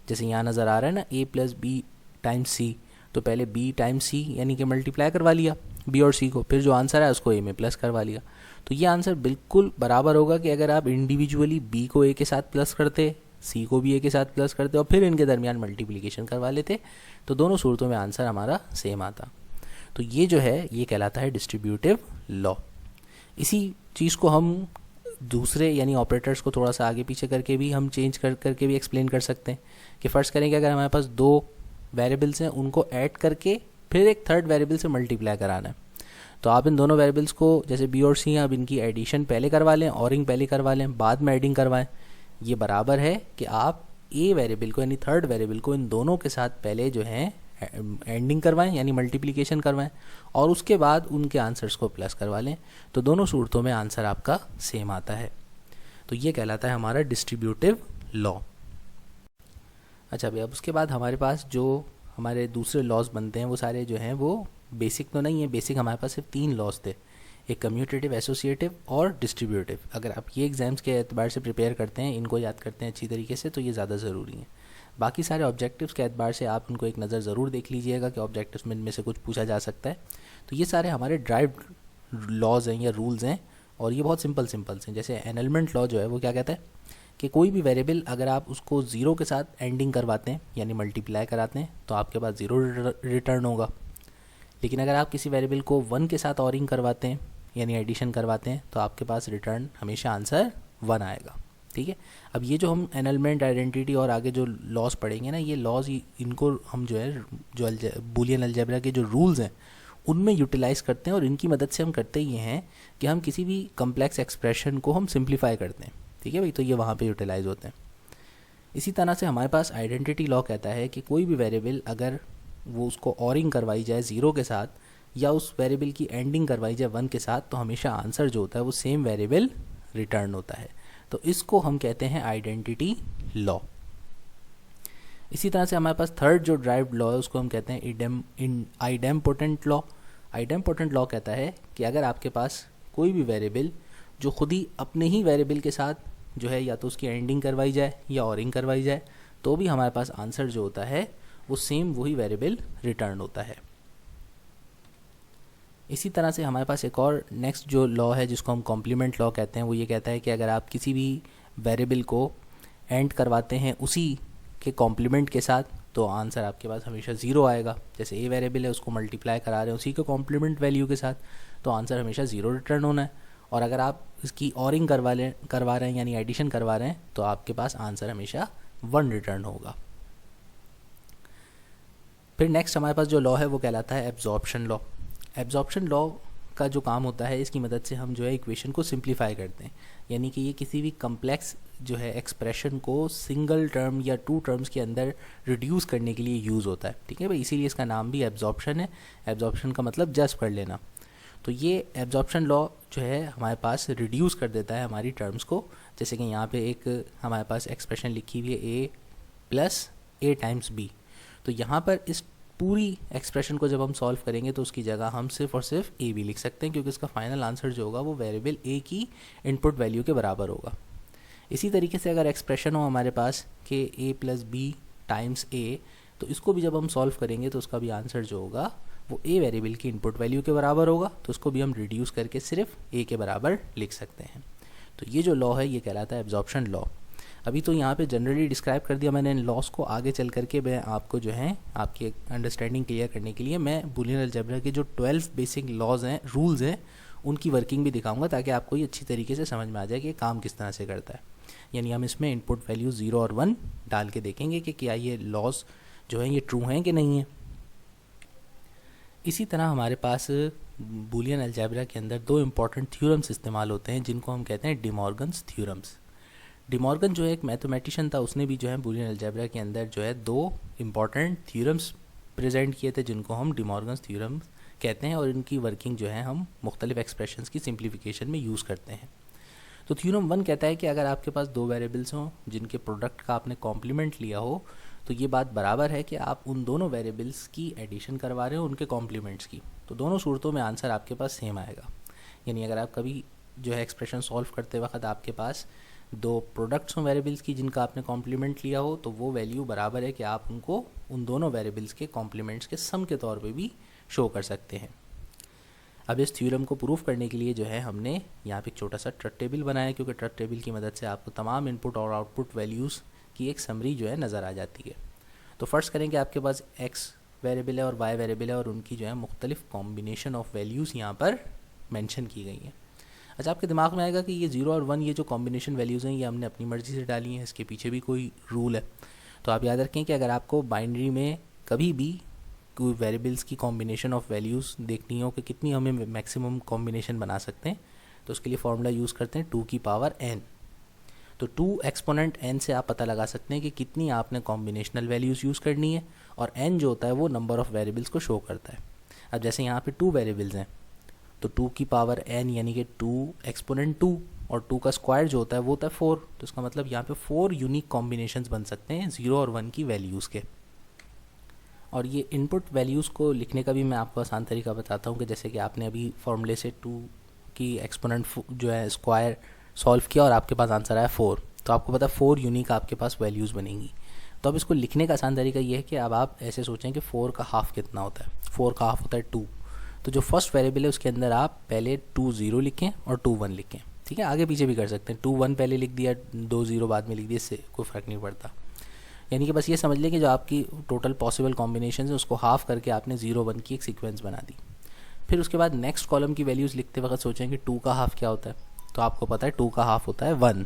जैसे यहाँ नज़र आ रहा है ना, a plus B times C, तो पहले b टाइम्स सी यानी कि मल्टीप्लाई करवा लिया b और c को, फिर जो आंसर है उसको a में प्लस करवा लिया। तो ये आंसर बिल्कुल बराबर होगा कि अगर आप इंडिविजुअली b को a के साथ प्लस करते, c को भी a के साथ प्लस करते और फिर इनके दरमियान मल्टीप्लिकेशन करवा लेते, तो दोनों सूरतों में आंसर हमारा सेम आता। तो ये जो है ये कहलाता है डिस्ट्रीब्यूटिव लॉ। इसी चीज़ को हम दूसरे यानी ऑपरेटर्स को थोड़ा सा आगे पीछे करके भी हम चेंज करके भी एक्सप्लेन कर सकते हैं कि फ़र्ज़ करें कि अगर हमारे पास 2 वेरिएबल्स हैं, उनको ऐड करके फिर एक थर्ड वेरिएबल से मल्टीप्लाई कराना है, तो आप इन दोनों वेरिएबल्स को जैसे बी और सी हैं, अब इनकी एडिशन पहले करवा लें, ऑरिंग पहले करवा लें, बाद में एडिंग करवाएं। ये बराबर है कि आप ए वेरिएबल को यानी थर्ड वेरिएबल को इन दोनों के साथ पहले जो है एंडिंग करवाएं यानी मल्टीप्लिकेशन करवाएं और उसके बाद उनके आंसर्स को प्लस करवा लें, तो दोनों सूरतों में आंसर आपका सेम आता है। तो ये कहलाता है हमारा डिस्ट्रीब्यूटिव लॉ। अच्छा भाई, अब उसके बाद हमारे पास जो हमारे दूसरे लॉज बनते हैं वो सारे जो हैं वो बेसिक तो नहीं है। बेसिक हमारे पास सिर्फ 3 लॉज थे, एक कम्यूटेटिव, एसोसिएटिव और डिस्ट्रीब्यूटिव। अगर आप ये एग्जाम्स के एतबार से प्रिपेयर करते हैं, इनको याद करते हैं अच्छी तरीके से, तो ये ज़्यादा ज़रूरी है। बाकी सारे ऑब्जेक्टिव्स के एतबार से आप उनको एक नज़र ज़रूर देख लीजिएगा कि ऑब्जेक्टिव्स में इनमें से कुछ पूछा जा सकता है। तो ये सारे हमारे ड्राइव लॉज हैं या रूल्स हैं और ये बहुत सिंपल हैं। जैसे एनलमेंट लॉ जो है वो क्या कहता है कि कोई भी वेरिएबल अगर आप उसको 0 के साथ एंडिंग करवाते हैं यानी मल्टीप्लाई कराते हैं तो आपके पास 0 रिटर्न होगा। लेकिन अगर आप किसी वेरिएबल को 1 के साथ ऑरिंग करवाते हैं यानी एडिशन करवाते हैं तो आपके पास रिटर्न हमेशा आंसर 1 आएगा। ठीक है, अब ये जो हम एनलमेंट, आइडेंटिटी और आगे जो लॉज पढ़ेंगे ना, ये लॉज इनको हम जो है जो बूलियन अलजेब्रा के जो रूल्स हैं उनमें यूटिलाइज़ करते हैं और इनकी मदद से हम करते ये हैं कि हम किसी भी कम्प्लेक्स एक्सप्रेशन को हम सिंप्लीफाई करते हैं। ठीक है भाई, तो ये वहाँ पे यूटिलाइज़ होते हैं। इसी तरह से हमारे पास आइडेंटिटी लॉ कहता है कि कोई भी वेरिएबल अगर वो उसको ऑरिंग करवाई जाए 0 के साथ या उस वेरिएबल की एंडिंग करवाई जाए 1 के साथ, तो हमेशा आंसर जो होता है वो सेम वेरिएबल रिटर्न होता है। तो इसको हम कहते हैं आइडेंटिटी लॉ। इसी तरह से हमारे पास थर्ड जो ड्राइव्ड लॉ है उसको हम कहते हैं आइडेम्पोटेंट लॉ। आइडेम्पोटेंट लॉ कहता है कि अगर आपके पास कोई भी वेरिएबल जो खुद ही अपने ही वेरिएबल के साथ जो है या तो उसकी एंडिंग करवाई जाए या ऑरिंग करवाई जाए, तो भी हमारे पास आंसर जो होता है वो सेम वही वेरिएबल रिटर्न होता है। इसी तरह से हमारे पास एक और नेक्स्ट जो लॉ है जिसको हम कॉम्प्लीमेंट लॉ कहते हैं, वो ये कहता है कि अगर आप किसी भी वेरिएबल को एंड करवाते हैं उसी के कॉम्प्लीमेंट के साथ, तो आंसर आपके पास हमेशा ज़ीरो आएगा। जैसे ए वेरिएबल है उसको मल्टीप्लाई करा रहे हैं उसी के कॉम्प्लीमेंट वैल्यू के साथ, तो आंसर हमेशा ज़ीरो रिटर्न होना है। और अगर आप इसकी ऑरिंग करवा रहे हैं यानी एडिशन करवा रहे हैं, तो आपके पास आंसर हमेशा 1 रिटर्न होगा। फिर नेक्स्ट हमारे पास जो लॉ है वो कहलाता है एब्जॉर्प्शन लॉ। एब्जॉर्प्शन लॉ का जो काम होता है, इसकी मदद से हम जो है इक्वेशन को सिंप्लीफाई करते हैं, यानी कि ये किसी भी कम्प्लेक्स जो है एक्सप्रेशन को सिंगल टर्म या 2 टर्म्स के अंदर रिड्यूस करने के लिए यूज़ होता है। ठीक है भाई, इसीलिए इसका नाम भी एब्जॉर्प्शन है। एब्जॉर्प्शन का मतलब जस्ट कर लेना। तो ये एब्जॉर्प्शन लॉ जो है हमारे पास रिड्यूस कर देता है हमारी टर्म्स को। जैसे कि यहाँ पे एक हमारे पास एक्सप्रेशन लिखी हुई है a plus a times b, तो यहाँ पर इस पूरी एक्सप्रेशन को जब हम सॉल्व करेंगे तो उसकी जगह हम सिर्फ और सिर्फ a भी लिख सकते हैं, क्योंकि इसका फाइनल आंसर जो होगा वो वेरिएबल a की इनपुट वैल्यू के बराबर होगा। इसी तरीके से अगर एक्सप्रेशन हो हमारे पास कि a plus B times a, तो इसको भी जब हम सॉल्व करेंगे तो उसका भी आंसर जो होगा वो a वेरिएबल की इनपुट वैल्यू के बराबर होगा, तो उसको भी हम रिड्यूस करके सिर्फ a के बराबर लिख सकते हैं। तो ये जो लॉ है ये कहलाता है एब्जॉर्प्शन लॉ। अभी तो यहाँ पे जनरली डिस्क्राइब कर दिया मैंने इन लॉस को, आगे चल करके मैं आपको जो है आपकी अंडरस्टैंडिंग क्लियर करने के लिए मैं बूलियन अलजेब्रा के जो 12 बेसिक लॉज हैं, रूल्स हैं, उनकी वर्किंग भी दिखाऊंगा, ताकि आपको ये अच्छी तरीके से समझ में आ जाए कि काम किस तरह से करता है। यानी हम इसमें इनपुट वैल्यू 0 और 1 डाल के देखेंगे कि क्या ये लॉज जो है ये ट्रू हैं कि नहीं है। इसी तरह हमारे पास बूलियन अलजेब्रा के अंदर 2 इंपॉर्टेंट थ्योरम्स इस्तेमाल होते हैं जिनको हम कहते हैं डिमॉर्गन्स थ्योरम्स। डिमॉर्गन जो है एक मैथमेटिशियन था, उसने भी जो है बूलियन अलजेब्रा के अंदर जो है 2 इंपॉर्टेंट थ्योरम्स प्रेजेंट किए थे जिनको हम डिमॉर्गन्स थ्योरम्स कहते हैं, और इनकी वर्किंग जो है हम मुख्तलिफ एक्सप्रेशंस की सिंप्लीफिकेशन में यूज़ करते हैं। तो थ्योरम 1 कहता है कि अगर आपके पास 2 वेरिएबल्स हों जिनके प्रोडक्ट का आपने कॉम्प्लीमेंट लिया हो, तो ये बात बराबर है कि आप उन दोनों वेरिएबल्स की एडिशन करवा रहे हो उनके कॉम्प्लीमेंट्स की, तो दोनों सूरतों में आंसर आपके पास सेम आएगा। यानी अगर आप कभी जो है एक्सप्रेशन सॉल्व करते वक्त आपके पास 2 प्रोडक्ट्स हों वेरिएबल्स की जिनका आपने कॉम्प्लीमेंट लिया हो, तो वो वैल्यू बराबर है कि आप उनको उन दोनों वेरिएबल्स के कॉम्प्लीमेंट्स के सम के तौर पे भी शो कर सकते हैं। अब इस थ्योरम को प्रूफ करने के लिए जो है हमने यहाँ पे एक छोटा सा ट्रुथ टेबल बनाया, क्योंकि ट्रुथ टेबल की मदद से आपको तमाम इनपुट और आउटपुट वैल्यूज़ की एक समरी जो है नज़र आ जाती है। तो फर्स्ट करें कि आपके पास x वेरिएबल है और y वेरिएबल है और उनकी जो है मुख्तलिफ कॉम्बिनेशन ऑफ वैल्यूज़ यहाँ पर मेंशन की गई हैं। अच्छा, आपके दिमाग में आएगा कि ये 0 और 1 ये जो कॉम्बिनेशन वैल्यूज़ हैं ये हमने अपनी मर्ज़ी से डाली हैं, इसके पीछे भी कोई रूल है। तो आप याद रखें कि अगर आपको बाइनरी में कभी भी कोई वेरिएबल्स की कॉम्बिनेशन ऑफ वैल्यूज़ देखनी हो कि कितनी हमें मैक्सिमम कॉम्बिनेशन बना सकते हैं, तो उसके लिए फार्मूला यूज़ करते हैं 2 की पावर n। तो 2 एक्सपोनेंट n से आप पता लगा सकते हैं कि कितनी आपने कॉम्बिनेशनल वैल्यूज़ यूज़ करनी है, और n जो होता है वो नंबर ऑफ़ वेरिएबल्स को शो करता है। अब जैसे यहाँ पे 2 वेरिएबल्स हैं, तो 2 की पावर n यानी कि 2 एक्सपोनेंट 2, और 2 का स्क्वायर जो होता है वो होता है 4। तो इसका मतलब यहाँ पे 4 यूनिक कॉम्बिनेशंस बन सकते हैं 0 और 1 की वैल्यूज़ के। और ये इनपुट वैल्यूज़ को लिखने का भी मैं आपको आसान तरीका बताता हूँ कि जैसे कि आपने अभी फॉर्मूले से 2 की एक्सपोनेंट जो है स्क्वायर सॉल्व किया और आपके पास आंसर आया 4, तो आपको पता 4 यूनिक आपके पास वैल्यूज़ बनेंगी। तो अब इसको लिखने का आसान तरीका ये है कि अब आप ऐसे सोचें कि 4 का हाफ कितना होता है। 4 का हाफ होता है 2। तो जो फर्स्ट वेरिएबल है उसके अंदर आप पहले 2 0 लिखें और 2 1 लिखें। ठीक है, आगे पीछे भी कर सकते हैं, 2 1 पहले लिख दिया, 2 0 बाद में लिख दिया, इससे कोई फ़र्क नहीं पड़ता। यानी कि बस ये समझ लें कि जो आपकी टोटल पॉसिबल कॉम्बिनेशन है उसको हाफ करके आपने 0 1 की एक सीक्वेंस बना दी। फिर उसके बाद नेक्स्ट कॉलम की वैल्यूज़ लिखते वक्त सोचें कि 2 का हाफ क्या होता है, तो आपको पता है 2 का हाफ होता है 1।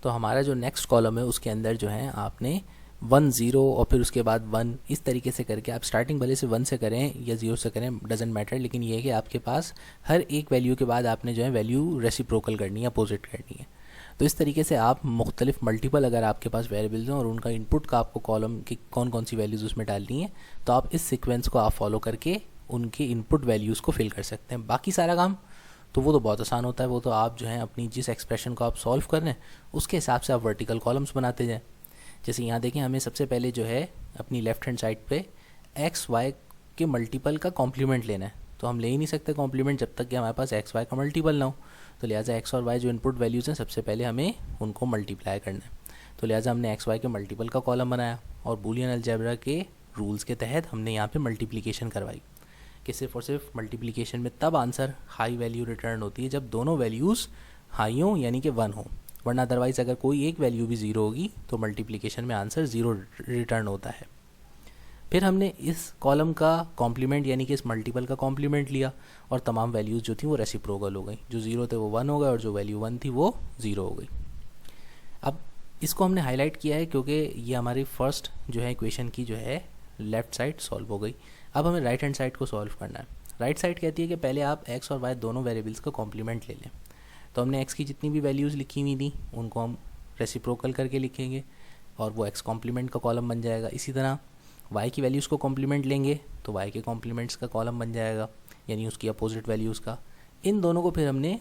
तो हमारा जो नेक्स्ट कॉलम है उसके अंदर जो है आपने 1 0 और फिर उसके बाद 1, इस तरीके से करके आप स्टार्टिंग भले से 1 से करें या 0 से करें, डजेंट मैटर, लेकिन ये है कि आपके पास हर एक वैल्यू के बाद आपने जो है वैल्यू रेसिप्रोकल करनी है, अपोजिट करनी है। तो इस तरीके से आप मुख्तलिफ मल्टीपल अगर आपके पास वेरिएबल्स हैं और उनका इनपुट का आपको कॉलम की कौन कौन सी वैल्यूज़ उसमें डालनी है, तो आप इस सीक्वेंस को आप फॉलो करके उनके इनपुट वैल्यूज़ को फिल कर सकते हैं। बाकी सारा काम तो वो तो बहुत आसान होता है, वो तो आप जो है अपनी जिस एक्सप्रेशन को आप सॉल्व कर रहे हैं उसके हिसाब से आप वर्टिकल कॉलम्स बनाते जाएं। जैसे यहाँ देखें, हमें सबसे पहले जो है अपनी लेफ्ट हैंड साइड पे एक्स वाई के मल्टीपल का कॉम्प्लीमेंट लेना है। तो हम ले ही नहीं सकते कॉम्प्लीमेंट जब तक कि हमारे पास एक्स वाई का मल्टीपल ना हो। तो लिहाजा एक्स और वाई जो इनपुट वैल्यूज़ हैं सबसे पहले हमें उनको मल्टीप्लाई करना है। तो लिहाजा हमने एक्स वाई के मल्टीपल का कॉलम बनाया और बूलियन अलजेब्रा के रूल्स के तहत हमने यहाँ पे मल्टीप्लिकेशन करवाई कि सिर्फ और सिर्फ मल्टीप्लिकेशन में तब आंसर हाई वैल्यू रिटर्न होती है जब दोनों वैल्यूज़ हाई हों, यानी कि 1 हो, वरना अदरवाइज़ अगर कोई एक वैल्यू भी 0 होगी तो मल्टीप्लिकेशन में आंसर 0 रिटर्न होता है। फिर हमने इस कॉलम का कॉम्प्लीमेंट यानी कि इस मल्टीपल का कॉम्प्लीमेंट लिया और तमाम वैल्यूज़ जो थी वो रेसिप्रोकल हो गई। जो 0 थे वो 1 हो गए और जो वैल्यू 1 थी वो 0 हो गई। अब इसको हमने हाईलाइट किया है क्योंकि ये हमारी फर्स्ट जो है इक्वेशन की जो है लेफ़्ट साइड सॉल्व हो गई। अब हमें राइट हैंड साइड को सॉल्व करना है। राइट साइड कहती है कि पहले आप एक्स और वाई दोनों वेरिएबल्स का कॉम्प्लीमेंट ले लें। तो हमने एक्स की जितनी भी वैल्यूज़ लिखी हुई थी उनको हम रेसिप्रोकल करके लिखेंगे और वो एक्स कॉम्प्लीमेंट का कॉलम बन जाएगा। इसी तरह वाई की वैल्यूज़ को कॉम्प्लीमेंट लेंगे तो वाई के कॉम्प्लीमेंट्स का कॉलम बन जाएगा, यानी उसकी अपोजिट वैल्यूज़ का। इन दोनों को फिर हमने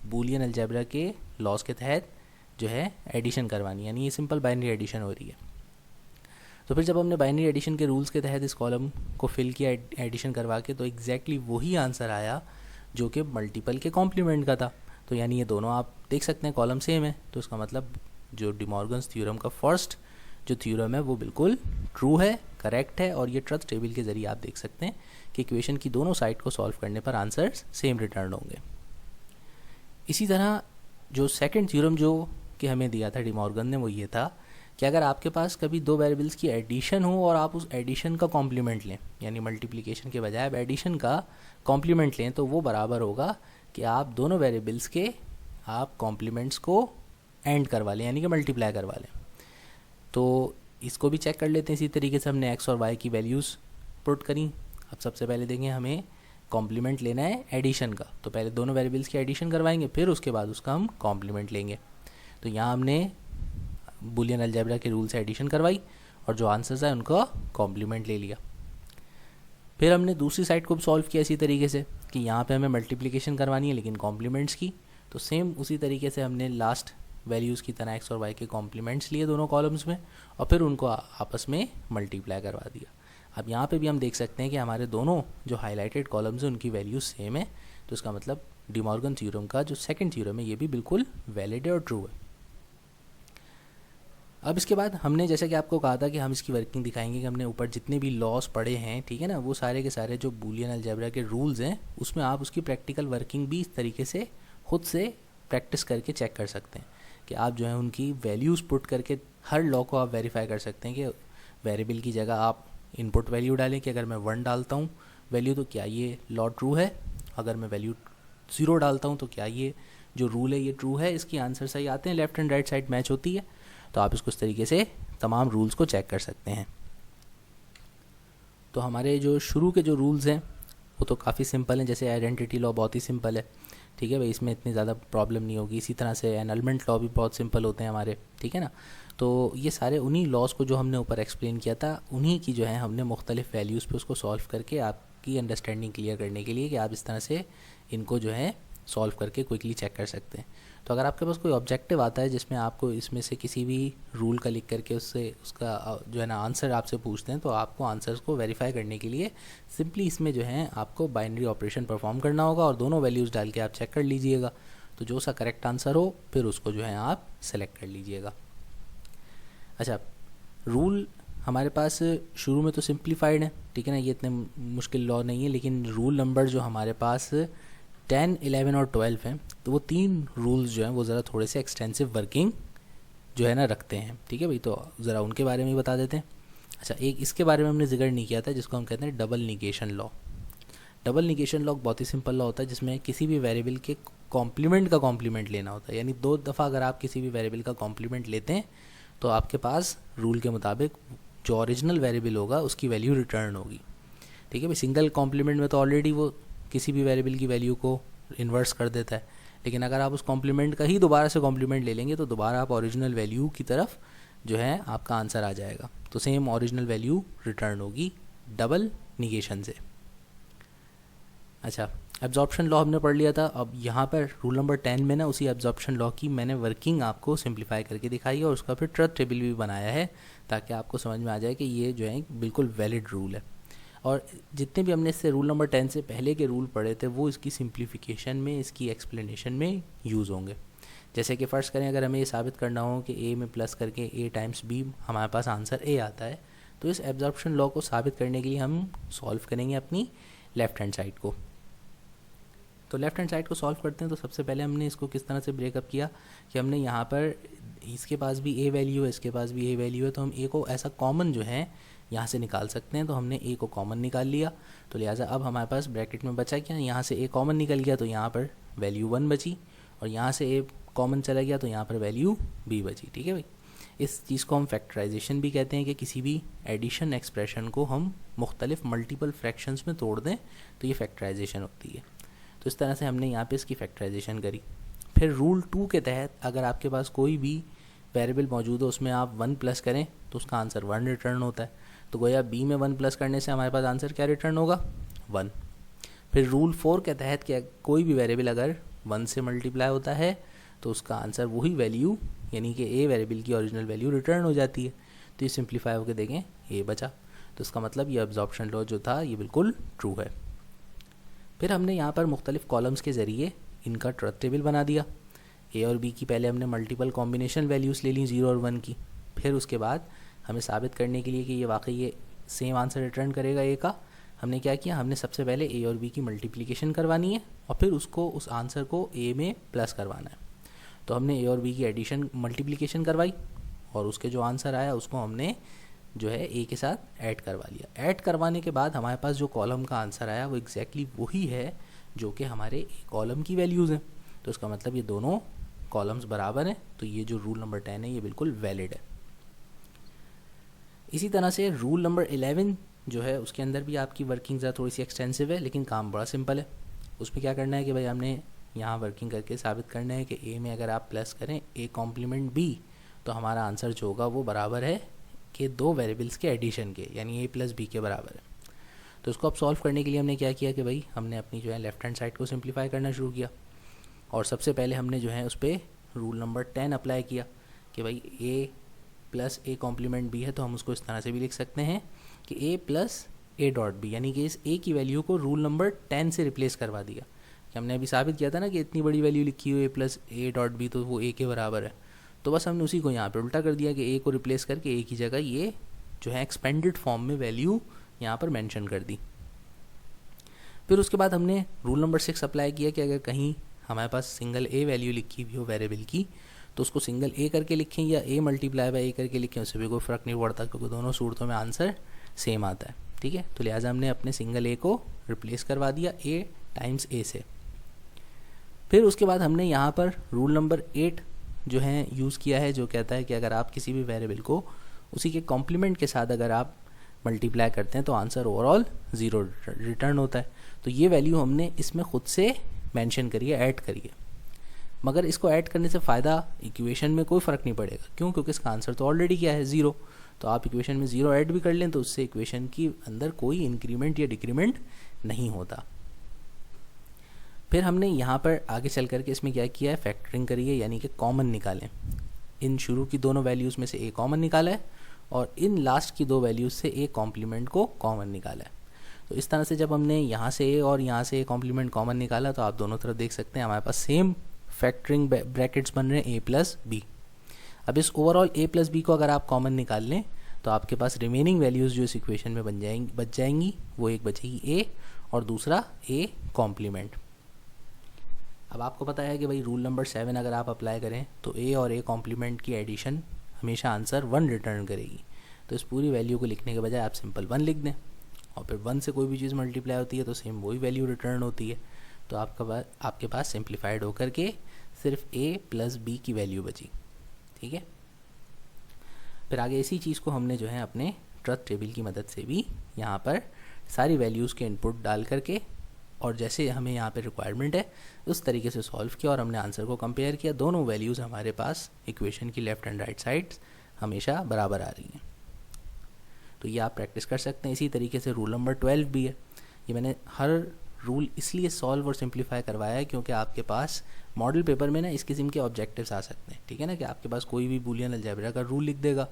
बूलियन अलजेब्रा के लॉज के तहत जो है एडिशन करवानी, यानी ये सिंपल बाइनरी एडिशन हो रही है। तो फिर जब हमने बाइनरी एडिशन के रूल्स के तहत इस कॉलम को फिल किया एडिशन करवा के, तो एग्जैक्टली वही आंसर आया जो कि मल्टीपल के कॉम्प्लीमेंट का था। तो यानी ये दोनों आप देख सकते हैं कॉलम सेम है, तो इसका मतलब जो डी मॉर्गन्स थ्योरम का फर्स्ट जो थ्योरम है वो बिल्कुल ट्रू है, करेक्ट है। और ये ट्रस्ट टेबल के ज़रिए आप देख सकते हैं कि इक्वेशन की दोनों साइड को सॉल्व करने पर आंसर्स सेम रिटर्न होंगे। इसी तरह जो सेकंड थ्योरम जो कि हमें दिया था डी मॉर्गन ने, वो ये था कि अगर आपके पास कभी दो वेरिएबल्स की एडिशन हो और आप उस एडिशन का कॉम्प्लीमेंट लें, यानी मल्टीप्लिकेशन के बजाय आप एडिशन का कॉम्प्लीमेंट लें, तो वो बराबर होगा कि आप दोनों वेरिएबल्स के आप कॉम्प्लीमेंट्स को एंड करवा लें, यानी कि मल्टीप्लाई करवा लें। तो इसको भी चेक कर लेते हैं। इसी तरीके से हमने एक्स और वाई की वैल्यूज़ पुट करी। अब सबसे पहले देखें, हमें कॉम्प्लीमेंट लेना है एडिशन का, तो पहले दोनों वेरिएबल्स की एडिशन करवाएंगे, फिर उसके बाद उसका हम कॉम्प्लीमेंट लेंगे। तो यहाँ हमने बूलियन अलजेब्रा के रूल से एडिशन करवाई और जो आंसर्स है उनका कॉम्प्लीमेंट ले लिया। फिर हमने दूसरी साइड को सॉल्व किया इसी तरीके से कि यहाँ पे हमें मल्टीप्लिकेशन करवानी है लेकिन कॉम्प्लीमेंट्स की। तो सेम उसी तरीके से हमने लास्ट वैल्यूज़ की तरह एक्स और वाई के कॉम्प्लीमेंट्स लिए दोनों कॉलम्स में और फिर उनको आपस में मल्टीप्लाई करवा दिया। अब यहाँ पे भी हम देख सकते हैं कि हमारे दोनों जो हाईलाइटेड कॉलम्स हैं उनकी वैल्यूज सेम है। तो इसका मतलब डी मॉर्गन थ्योरम का जो सेकंड थ्योरम है ये भी बिल्कुल वैलिड है और ट्रू है। अब इसके बाद हमने जैसे कि आपको कहा था कि हम इसकी वर्किंग दिखाएंगे कि हमने ऊपर जितने भी लॉस पढ़े हैं, ठीक है ना, वो सारे के सारे जो बूलियन अलजेब्रा के रूल्स हैं उसमें आप उसकी प्रैक्टिकल वर्किंग भी इस तरीके से खुद से प्रैक्टिस करके चेक कर सकते हैं कि आप जो है उनकी वैल्यूज़ पुट करके हर लॉ को आप वेरीफाई कर सकते हैं कि वेरिएबल की जगह आप इनपुट वैल्यू डालें कि अगर मैं 1 डालता हूँ वैल्यू तो क्या ये लॉ ट्रू है, अगर मैं वैल्यू 0 डालता हूँ तो क्या ये जो रूल है ये ट्रू है, इसकी आंसर सही आते हैं, left and right side match होती है। तो आप इसको इस तरीके से तमाम रूल्स को चेक कर सकते हैं। तो हमारे जो शुरू के जो रूल्स हैं वो तो काफ़ी सिंपल हैं, जैसे आइडेंटिटी लॉ बहुत ही सिंपल है, ठीक है भाई, इसमें इतनी ज़्यादा प्रॉब्लम नहीं होगी। इसी तरह से एनलमेंट लॉ भी बहुत सिंपल होते हैं हमारे, ठीक है ना। तो ये सारे उन्हीं लॉज को जो हमने ऊपर एक्सप्लेन किया था उन्हीं की जो है हमने मुख्तलिफ वैल्यूज़ पे उसको सॉल्व करके आपकी अंडरस्टैंडिंग क्लियर करने के लिए कि आप इस तरह से इनको जो है सॉल्व करके क्विकली चेक कर सकते हैं। तो अगर आपके पास कोई ऑब्जेक्टिव आता है जिसमें आपको इसमें से किसी भी रूल का लिख करके उससे उसका जो है ना आंसर आपसे पूछते हैं, तो आपको आंसर्स को वेरीफाई करने के लिए सिंपली इसमें जो है आपको बाइनरी ऑपरेशन परफॉर्म करना होगा और दोनों वैल्यूज़ डाल के आप चेक कर लीजिएगा। तो जो सा करेक्ट आंसर हो फिर उसको जो है आप सेलेक्ट कर लीजिएगा। अच्छा, रूल हमारे पास शुरू में तो सिंप्लीफाइड है, ठीक है ना, ये इतने मुश्किल लॉ नहीं है, लेकिन रूल नंबर जो हमारे पास 10, 11 और 12 हैं, तो वो 3 रूल्स जो हैं वो ज़रा थोड़े से एक्सटेंसिव वर्किंग जो है ना रखते हैं, ठीक है भाई। तो ज़रा उनके बारे में बता देते हैं। अच्छा, एक इसके बारे में हमने जिक्र नहीं किया था जिसको हम कहते हैं double negation law. Double negation law बहुत ही सिंपल लॉ होता है जिसमें किसी भी वेरिएबल के कॉम्प्लीमेंट का कॉम्प्लीमेंट लेना होता है, यानी 2 दफ़ा अगर आप किसी भी वेरिएबल का कॉम्प्लीमेंट लेते हैं तो आपके पास रूल के मुताबिक जो ओरिजिनल वेरिएबल होगा उसकी वैल्यू रिटर्न होगी, ठीक है भाई। सिंगल कॉम्प्लीमेंट में तो ऑलरेडी वो किसी भी वेरिएबल की वैल्यू को इन्वर्स कर देता है, लेकिन अगर आप उस कॉम्प्लीमेंट का ही दोबारा से कॉम्प्लीमेंट ले लेंगे तो दोबारा आप ओरिजिनल वैल्यू की तरफ जो है आपका आंसर आ जाएगा। तो सेम ओरिजिनल वैल्यू रिटर्न होगी डबल निगेशन से। अच्छा, एब्जॉर्प्शन लॉ हमने पढ़ लिया था। अब यहाँ पर रूल नंबर 10 में ना उसी एब्जॉर्प्शन लॉ की मैंने वर्किंग आपको सिंप्लीफाई करके दिखाई है और उसका फिर ट्रुथ टेबल भी बनाया है, ताकि आपको समझ में आ जाए कि ये जो है बिल्कुल वैलिड रूल है। और जितने भी हमने इससे रूल नंबर 10 से पहले के रूल पढ़े थे वो इसकी सिंप्लीफिकेशन में, इसकी एक्सप्लेनेशन में यूज़ होंगे। जैसे कि फ़र्ज़ करें अगर हमें ये साबित करना हो कि ए में प्लस करके ए टाइम्स बी हमारे पास आंसर ए आता है, तो इस एब्जॉर्प्शन लॉ को साबित करने के लिए हम सॉल्व करेंगे अपनी लेफ़्ट हैंड साइड को। तो लेफ़्ट हैंड साइड को सॉल्व करते हैं तो सबसे पहले हमने इसको किस तरह से ब्रेकअप किया कि हमने यहाँ पर इसके पास भी ए वैल्यू है, इसके पास भी ए वैल्यू है, तो हम ए को ऐसा कॉमन जो है यहाँ से निकाल सकते हैं। तो हमने ए को कॉमन निकाल लिया, तो लिहाजा अब हमारे पास ब्रैकेट में बचा क्या, यहाँ से ए कॉमन निकल गया तो यहाँ पर वैल्यू 1 बची, और यहाँ से ए कॉमन चला गया तो यहाँ पर वैल्यू b बची। ठीक है भाई, इस चीज़ को हम फैक्टराइजेशन भी कहते हैं कि किसी भी एडिशन एक्सप्रेशन को हम मुख्तलिफ मल्टीपल फ्रैक्शंस में तोड़ दें तो ये फैक्टराइजेशन होती है। तो इस तरह से हमने यहाँ पे इसकी फैक्टराइजेशन करी। फिर रूल 2 के तहत अगर आपके पास कोई भी वेरिएबल मौजूद हो उसमें आप 1 प्लस करें तो उसका आंसर 1 रिटर्न होता है। तो गोया b में 1 प्लस करने से हमारे पास आंसर क्या रिटर्न होगा, 1। फिर रूल 4 के तहत कि कोई भी वेरिएबल अगर 1 से मल्टीप्लाई होता है तो उसका आंसर वही वैल्यू यानी कि a वेरिएबल की ओरिजिनल वैल्यू रिटर्न हो जाती है। तो ये सिंप्लीफाई होकर देखें a बचा, तो इसका मतलब ये एब्जॉर्प्शन लॉ जो था ये बिल्कुल ट्रू है। फिर हमने यहाँ पर मुख्तलिफ कॉलम्स के ज़रिए इनका ट्रुथ टेबल बना दिया। a और b की पहले हमने मल्टीपल कॉम्बिनेशन वैल्यूज़ ले ली 0 और 1 की। फिर उसके बाद हमें साबित करने के लिए कि ये वाकई ये सेम आंसर रिटर्न करेगा a का, हमने क्या किया, हमने सबसे पहले a और b की मल्टीप्लिकेशन करवानी है और फिर उसको उस आंसर को a में प्लस करवाना है। तो हमने a और b की एडिशन मल्टीप्लिकेशन करवाई और उसके जो आंसर आया उसको हमने जो है a के साथ ऐड करवा लिया। ऐड करवाने के बाद हमारे पास जो कॉलम का आंसर आया वो एग्जैक्टली वही है जो कि हमारे कॉलम की वैल्यूज़ हैं। तो इसका मतलब ये दोनों कॉलम्स बराबर हैं, तो ये जो रूल नंबर 10 है ये बिल्कुल वैलिड है। इसी तरह से रूल नंबर 11 जो है उसके अंदर भी आपकी वर्किंग ज़रा थोड़ी सी एक्सटेंसिव है, लेकिन काम बड़ा सिंपल है। उसमें क्या करना है कि भाई हमने यहाँ वर्किंग करके साबित करना है कि a में अगर आप प्लस करें a कॉम्प्लीमेंट b तो हमारा आंसर जो होगा वो बराबर है कि दो वेरिएबल्स के एडिशन के, यानी a प्लस b के बराबर है। तो इसको अब सॉल्व करने के लिए हमने क्या किया कि भाई हमने अपनी जो है लेफ़्ट हैंड साइड को सिंप्लीफाई करना शुरू किया और सबसे पहले हमने जो है उस पर रूल नंबर 10 अप्लाई किया कि भाई a plus a complement b है तो हम उसको इस तरह से भी लिख सकते हैं कि a plus a dot b, यानी कि इस a की वैल्यू को रूल नंबर 10 से रिप्लेस करवा दिया। कि हमने अभी साबित किया था ना कि इतनी बड़ी वैल्यू लिखी हुई a plus a dot b तो वो a के बराबर है, तो बस हमने उसी को यहाँ पे उल्टा कर दिया कि a को रिप्लेस करके a की जगह ये जो है एक्सपेंडेड फॉर्म में वैल्यू यहाँ पर मेंशन कर दी। फिर उसके बाद हमने रूल नंबर 6 अप्लाई किया कि अगर कहीं हमारे पास सिंगल a वैल्यू लिखी हुई हो वेरिएबल की तो उसको सिंगल a करके लिखें या a मल्टीप्लाई बाई a करके लिखें, उससे भी कोई फ़र्क नहीं पड़ता क्योंकि दोनों सूरतों में आंसर सेम आता है। ठीक है, तो लिहाजा हमने अपने सिंगल a को रिप्लेस करवा दिया a टाइम्स a से। फिर उसके बाद हमने यहाँ पर रूल नंबर 8 जो है यूज़ किया है, जो कहता है कि अगर आप किसी भी वेरिएबल को उसी के कॉम्प्लीमेंट के साथ अगर आप मल्टीप्लाई करते हैं तो आंसर ओवरऑल 0 रिटर्न होता है। तो ये वैल्यू हमने इसमें ख़ुद से मेंशन करिए, ऐड करिए, मगर इसको ऐड करने से फ़ायदा इक्वेशन में कोई फ़र्क नहीं पड़ेगा। क्यों? क्योंकि इसका आंसर तो ऑलरेडी क्या है 0। तो आप इक्वेशन में 0 ऐड भी कर लें तो उससे इक्वेशन की अंदर कोई इंक्रीमेंट या डिक्रीमेंट नहीं होता। फिर हमने यहाँ पर आगे चल करके इसमें क्या किया है, फैक्टरिंग करिए, यानी कि कॉमन निकालें। इन शुरू की दोनों वैल्यूज़ में से a कॉमन निकाला है और इन लास्ट की दो वैल्यूज़ से a कॉम्प्लीमेंट को कॉमन निकाला है। तो इस तरह से जब हमने यहाँ से a और यहाँ से a कॉम्प्लीमेंट कॉमन निकाला तो आप दोनों तरफ देख सकते हैं हमारे पास सेम फैक्टरिंग ब्रैकेट्स बन रहे हैं a प्लस b। अब इस ओवरऑल a प्लस b को अगर आप कॉमन निकाल लें तो आपके पास रिमेनिंग वैल्यूज़ जो इस इक्वेशन में बच जाएंगी वो एक बचेगी a और दूसरा a कॉम्प्लीमेंट। अब आपको पता है कि भाई रूल नंबर 7 अगर आप अप्लाई करें तो a और a कॉम्प्लीमेंट की एडिशन हमेशा आंसर 1 रिटर्न करेगी। तो इस पूरी वैल्यू को लिखने के बजाय आप सिंपल 1 लिख दें और फिर 1 से कोई भी चीज़ मल्टीप्लाई होती है तो सेम वही वैल्यू रिटर्न होती है। तो आपके पास सिंप्लीफाइड होकर के सिर्फ a प्लस b की वैल्यू बची। ठीक है, फिर आगे इसी चीज़ को हमने जो है अपने ट्रुथ टेबल की मदद से भी यहाँ पर सारी वैल्यूज़ के इनपुट डाल करके और जैसे हमें यहाँ पे रिक्वायरमेंट है उस तरीके से सॉल्व किया और हमने आंसर को कंपेयर किया। दोनों वैल्यूज़ हमारे पास इक्वेशन की लेफ़्ट एंड राइट साइड्स हमेशा बराबर आ रही हैं। तो ये आप प्रैक्टिस कर सकते हैं। इसी तरीके से रूल नंबर 12 भी है। ये मैंने हर रूल इसलिए सॉल्व और सिंप्लीफाई करवाया है क्योंकि आपके पास मॉडल पेपर में ना इस किस्म के ऑब्जेक्टिव्स आ सकते हैं, ठीक है ना, कि आपके पास कोई भी बूलियन अलजेब्रा का रूल लिख देगा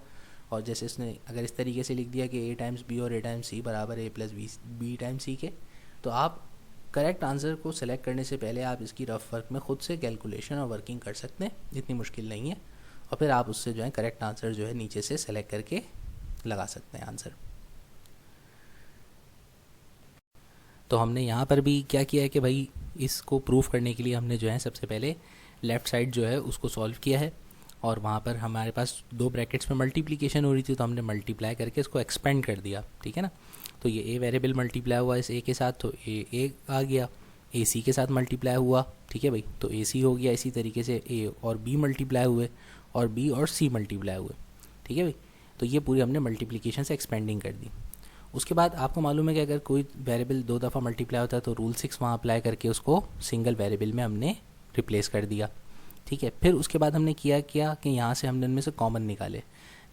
और जैसे इसने अगर इस तरीके से लिख दिया कि a टाइम्स b और a टाइम्स c बराबर a plus B times C के, तो आप करेक्ट आंसर को सेलेक्ट करने से पहले आप इसकी रफ वर्क में खुद से कैलकुलेशन और वर्किंग कर सकते हैं, इतनी मुश्किल नहीं है, और फिर आप उससे जो है करेक्ट आंसर जो है नीचे से सेलेक्ट करके लगा सकते हैं आंसर। तो हमने यहाँ पर भी क्या किया है कि भाई इसको प्रूफ करने के लिए हमने जो है सबसे पहले लेफ़्ट साइड जो है उसको सॉल्व किया है, और वहाँ पर हमारे पास दो ब्रैकेट्स में मल्टीप्लिकेशन हो रही थी तो हमने मल्टीप्लाई करके इसको एक्सपेंड कर दिया, ठीक है ना। तो ये ए वेरिएबल मल्टीप्लाई हुआ इस ए के साथ, तो ए आ गया, ए सी के साथ मल्टीप्लाई हुआ, ठीक है भाई, तो ए सी हो गया। इसी तरीके से ए और बी मल्टीप्लाई हुए और बी और सी मल्टीप्लाई हुए, ठीक है भाई। तो ये पूरी हमने मल्टीप्लिकेशन से एक्सपेंडिंग कर दी। उसके बाद आपको मालूम है कि अगर कोई वेरिएबल दो दफ़ा मल्टीप्लाई होता है तो रूल 6 वहाँ अप्लाई करके उसको सिंगल वेरिएबल में हमने रिप्लेस कर दिया, ठीक है। फिर उसके बाद हमने किया कि यहाँ से हमने इनमें से कॉमन निकाले।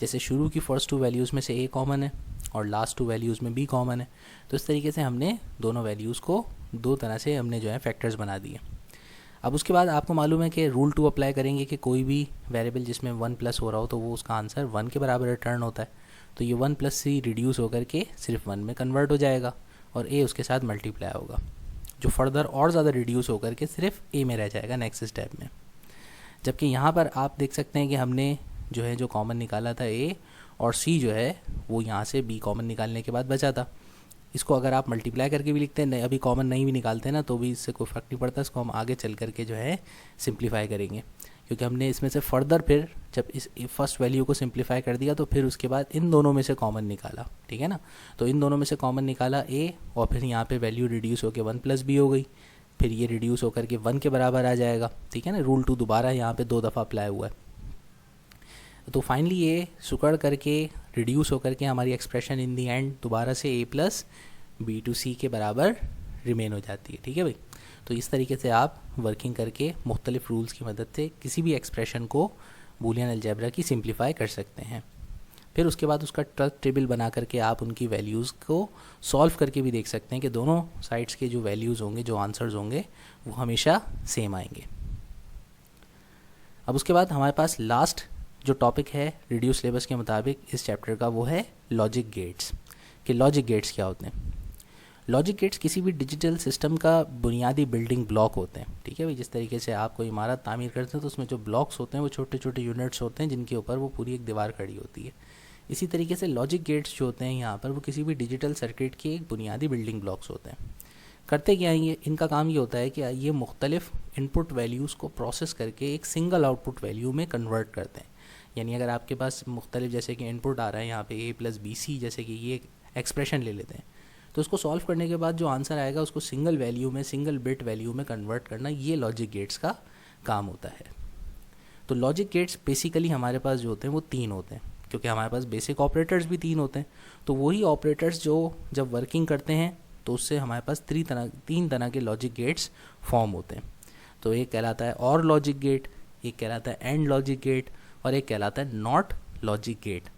जैसे शुरू की फर्स्ट 2 वैल्यूज़ में से ए कॉमन है और लास्ट 2 वैल्यूज़ में बी कॉमन है, तो इस तरीके से हमने दोनों वैल्यूज़ को दो तरह से हमने जो है फैक्टर्स बना दिए। अब उसके बाद आपको मालूम है कि रूल 2 अप्लाई करेंगे कि कोई भी वेरिएबल जिसमें 1 प्लस हो रहा हो तो वो उसका आंसर 1 के बराबर रिटर्न होता है। तो ये 1 प्लस सी रिड्यूस होकर के सिर्फ 1 में कन्वर्ट हो जाएगा और ए उसके साथ मल्टीप्लाई होगा, जो फर्दर और ज़्यादा रिड्यूस होकर के सिर्फ ए में रह जाएगा नेक्स्ट स्टेप में। जबकि यहाँ पर आप देख सकते हैं कि हमने जो है जो कॉमन निकाला था ए, और सी जो है वो यहाँ से बी कॉमन निकालने के बाद बचा था। इसको अगर आप मल्टीप्लाई करके भी लिखते हैं, अभी कॉमन नहीं भी निकालते ना तो भी इससे कोई फ़र्क नहीं पड़ता, इसको हम आगे चल करके जो है सिंप्लीफाई करेंगे, क्योंकि हमने इसमें से फर्दर फिर जब इस फर्स्ट वैल्यू को सिंप्लीफाई कर दिया तो फिर उसके बाद इन दोनों में से कॉमन निकाला, ठीक है ना। तो इन दोनों में से कॉमन निकाला ए, और फिर यहाँ पे वैल्यू रिड्यूस होकर 1 प्लस बी हो गई, फिर ये रिड्यूस होकर के 1 के बराबर आ जाएगा, ठीक है ना। रूल 2 दोबारा यहाँ पे 2 दफ़ा अप्लाई हुआ है। तो फाइनली ये सुकड़ करके रिड्यूस होकर के हमारी एक्सप्रेशन इन दी एंड दोबारा से ए प्लस बी टू सी के बराबर रिमेन हो जाती है, ठीक है भाई। तो इस तरीके से आप वर्किंग करके मुख्तलिफ रूल्स की मदद से किसी भी एक्सप्रेशन को बूलियन अलजेब्रा की सिंप्लीफाई कर सकते हैं। फिर उसके बाद उसका ट्रस्ट टेबल बना करके आप उनकी वैल्यूज़ को सॉल्व करके भी देख सकते हैं कि दोनों साइड्स के जो वैल्यूज़ होंगे, जो आंसर्स होंगे, वो हमेशा सेम आएंगे। अब उसके बाद हमारे पास लास्ट जो टॉपिक है रिड्यूस सिलेबस के मुताबिक इस चैप्टर का, वो है लॉजिक गेट्स। कि लॉजिक गेट्स क्या होते हैं। लॉजिक गेट्स किसी भी डिजिटल सिस्टम का बुनियादी बिल्डिंग ब्लॉक होते हैं, ठीक है भाई। जिस तरीके से आप कोई इमारत तामीर करते हैं तो उसमें जो ब्लॉक्स होते हैं वो छोटे छोटे यूनिट्स होते हैं जिनके ऊपर वो पूरी एक दीवार खड़ी होती है। इसी तरीके से लॉजिक गेट्स जो होते हैं यहाँ पर वो किसी भी डिजिटल सर्किट के एक बुनियादी बिल्डिंग ब्लॉक्स होते हैं। करते क्या है ये, इनका काम ये होता है कि ये मुख्तलिफ इनपुट वैल्यूज़ को प्रोसेस करके एक सिंगल आउटपुट वैल्यू में कन्वर्ट करते हैं। यानी अगर आपके पास मुख्तलिफ जैसे कि इनपुट आ रहा है यहाँ पे ए प्लस बी सी, जैसे कि ये एक्सप्रेशन ले लेते हैं, तो उसको सॉल्व करने के बाद जो आंसर आएगा उसको सिंगल वैल्यू में, सिंगल बिट वैल्यू में कन्वर्ट करना, ये लॉजिक गेट्स का काम होता है। तो लॉजिक गेट्स बेसिकली हमारे पास जो होते हैं वो 3 होते हैं, क्योंकि हमारे पास बेसिक ऑपरेटर्स भी 3 होते हैं। तो वही ऑपरेटर्स जो जब वर्किंग करते हैं तो उससे हमारे पास 3 तरह के लॉजिक गेट्स फॉर्म होते हैं। तो एक कहलाता है और लॉजिक गेट, एक कहलाता है एंड लॉजिक गेट, और एक कहलाता है नॉट लॉजिक गेट।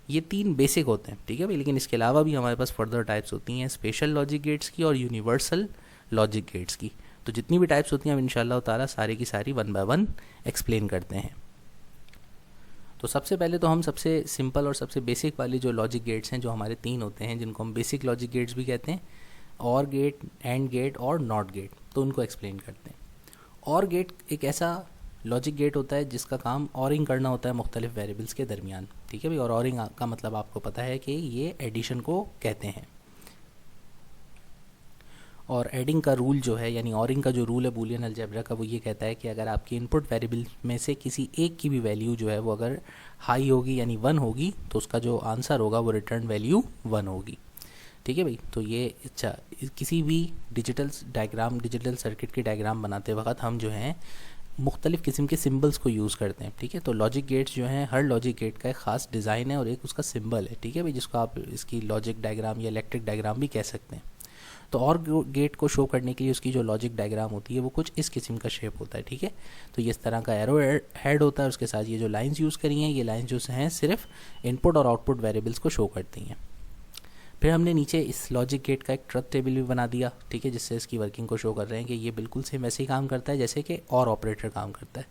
ये 3 बेसिक होते हैं, ठीक है भाई। लेकिन इसके अलावा भी हमारे पास फर्दर टाइप्स होती हैं स्पेशल लॉजिक गेट्स की और यूनिवर्सल लॉजिक गेट्स की। तो जितनी भी टाइप्स होती हैं हम इंशाल्लाह ताला सारी की सारी 1 बाय 1 एक्सप्लेन करते हैं। तो सबसे पहले तो हम सबसे सिंपल और सबसे बेसिक वाली जो लॉजिक गेट्स हैं, जो हमारे 3 होते हैं, जिनको हम बेसिक लॉजिक गेट्स भी कहते हैं, और गेट, एंड गेट और नॉट गेट, तो उनको एक्सप्लेन करते हैं। और गेट एक ऐसा लॉजिक गेट होता है जिसका काम ऑरिंग करना होता है मुख्तलिफ वेरिएबल्स के दरमियान, ठीक है भाई। और ऑरिंग का मतलब आपको पता है कि ये एडिशन को कहते हैं। और एडिंग का रूल जो है, यानी ऑरिंग का जो रूल है बूलियन अलजेब्रा का, वो ये कहता है कि अगर आपकी इनपुट वेरिएबल में से किसी एक की भी वैल्यू जो है वो अगर हाई होगी यानी 1 होगी तो उसका जो आंसर होगा वो रिटर्न वैल्यू 1 होगी, ठीक है भाई। तो ये अच्छा, किसी भी डिजिटल सर्किट के डायग्राम बनाते वक्त हम जो हैं मुख्तलिफ़ किस्म के सिंबल्स को यूज़ करते हैं, ठीक है। तो लॉजिक गेट्स जो हैं, हर लॉजिक गेट का एक ख़ास डिज़ाइन है और एक उसका सिंबल है, ठीक है भाई, जिसको आप इसकी लॉजिक डायग्राम या इलेक्ट्रिक डायग्राम भी कह सकते हैं। तो और गेट को शो करने के लिए उसकी जो लॉजिक डायग्राम होती है वो कुछ इस किस्म का शेप होता है, ठीक है। तो ये इस तरह का एरो हेड होता है, उसके साथ ये जो लाइन्स यूज़ करी हैं, ये लाइन्स जो हैं सिर्फ इनपुट और आउटपुट वेरिएबल्स को शो करती हैं। फिर हमने नीचे इस लॉजिक गेट का एक ट्रुथ टेबल भी बना दिया, ठीक है, जिससे इसकी वर्किंग को शो कर रहे हैं कि ये बिल्कुल सेम वैसे ही काम करता है जैसे कि और ऑपरेटर काम करता है।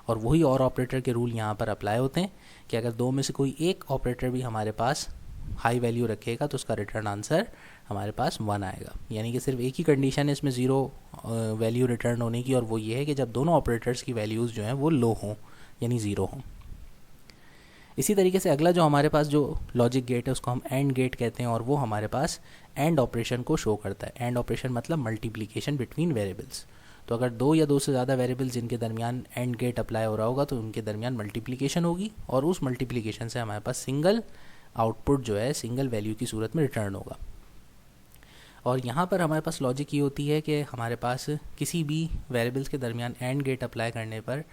और वही और ऑपरेटर के रूल यहाँ पर अप्लाई होते हैं कि अगर दो में से कोई एक ऑपरेटर भी हमारे पास हाई वैल्यू रखेगा तो उसका रिटर्न आंसर हमारे पास 1 आएगा। यानी कि सिर्फ एक ही कंडीशन है इसमें ज़ीरो वैल्यू रिटर्न होने की, और वो ये है कि जब दोनों ऑपरेटर्स की वैल्यूज़ जो हैं वो लो हों, यानी ज़ीरो हों। इसी तरीके से अगला जो हमारे पास जो लॉजिक गेट है उसको हम एंड गेट कहते हैं, और वो हमारे पास एंड ऑपरेशन को शो करता है। एंड ऑपरेशन मतलब मल्टीप्लिकेशन बिटवीन वेरिएबल्स। तो अगर दो या दो से ज़्यादा वेरिएबल्स जिनके दरमियान एंड गेट अप्लाई हो रहा होगा तो उनके दरमियान मल्टीप्लिकेशन होगी, और उस मल्टीप्लिकेशन से हमारे पास सिंगल आउटपुट जो है सिंगल वैल्यू की सूरत में रिटर्न होगा। और यहाँ पर हमारे पास लॉजिक ये होती है कि हमारे पास किसी भी वेरिएबल्स के दरमियान एंड गेट अप्लाई करने पर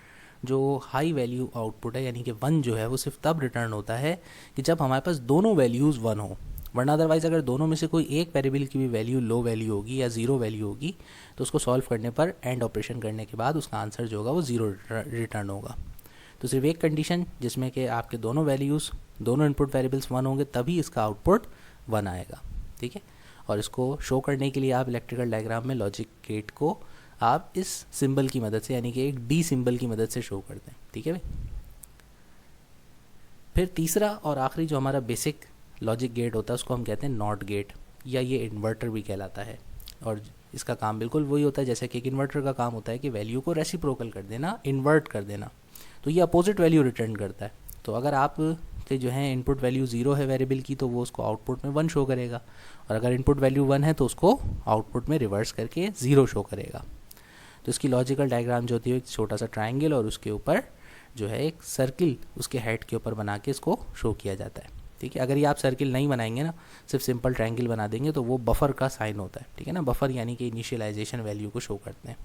जो हाई वैल्यू आउटपुट है यानी कि 1 जो है वो सिर्फ तब रिटर्न होता है कि जब हमारे पास दोनों वैल्यूज़ 1 हो, वरना अदरवाइज़ अगर दोनों में से कोई एक वेरिएबल की भी वैल्यू लो वैल्यू होगी या ज़ीरो वैल्यू होगी तो उसको सॉल्व करने पर एंड ऑपरेशन करने के बाद उसका आंसर जो होगा वो ज़ीरो रिटर्न होगा। तो सिर्फ एक कंडीशन जिसमें कि आपके दोनों वैल्यूज़, दोनों इनपुट वेरिएबल्स 1 होंगे तभी इसका आउटपुट 1 आएगा, ठीक है। और इसको शो करने के लिए आप इलेक्ट्रिकल डायग्राम में लॉजिक गेट को आप इस सिंबल की मदद से यानी कि एक डी सिंबल की मदद से शो करते हैं, ठीक है भाई। फिर तीसरा और आखिरी जो हमारा बेसिक लॉजिक गेट होता है उसको हम कहते हैं नॉट गेट, या ये इन्वर्टर भी कहलाता है। और इसका काम बिल्कुल वही होता है जैसे कि एक इन्वर्टर का काम होता है कि वैल्यू को रेसिप्रोकल कर देना, इन्वर्ट कर देना। तो ये अपोजिट वैल्यू रिटर्न करता है। तो अगर आप के जो है इनपुट वैल्यू 0 है वेरिएबल की तो वो उसको आउटपुट में 1 शो करेगा, और अगर इनपुट वैल्यू 1 है तो उसको आउटपुट में रिवर्स करके 0 शो करेगा। तो इसकी लॉजिकल डायग्राम जो होती है एक छोटा सा ट्रायंगल और उसके ऊपर जो है एक सर्किल उसके हेड के ऊपर बना के इसको शो किया जाता है, ठीक है। अगर ये आप सर्किल नहीं बनाएंगे ना, सिर्फ सिंपल ट्रायंगल बना देंगे तो वो बफर का साइन होता है, ठीक है ना। बफर यानी कि इनिशियलाइजेशन वैल्यू को शो करते हैं।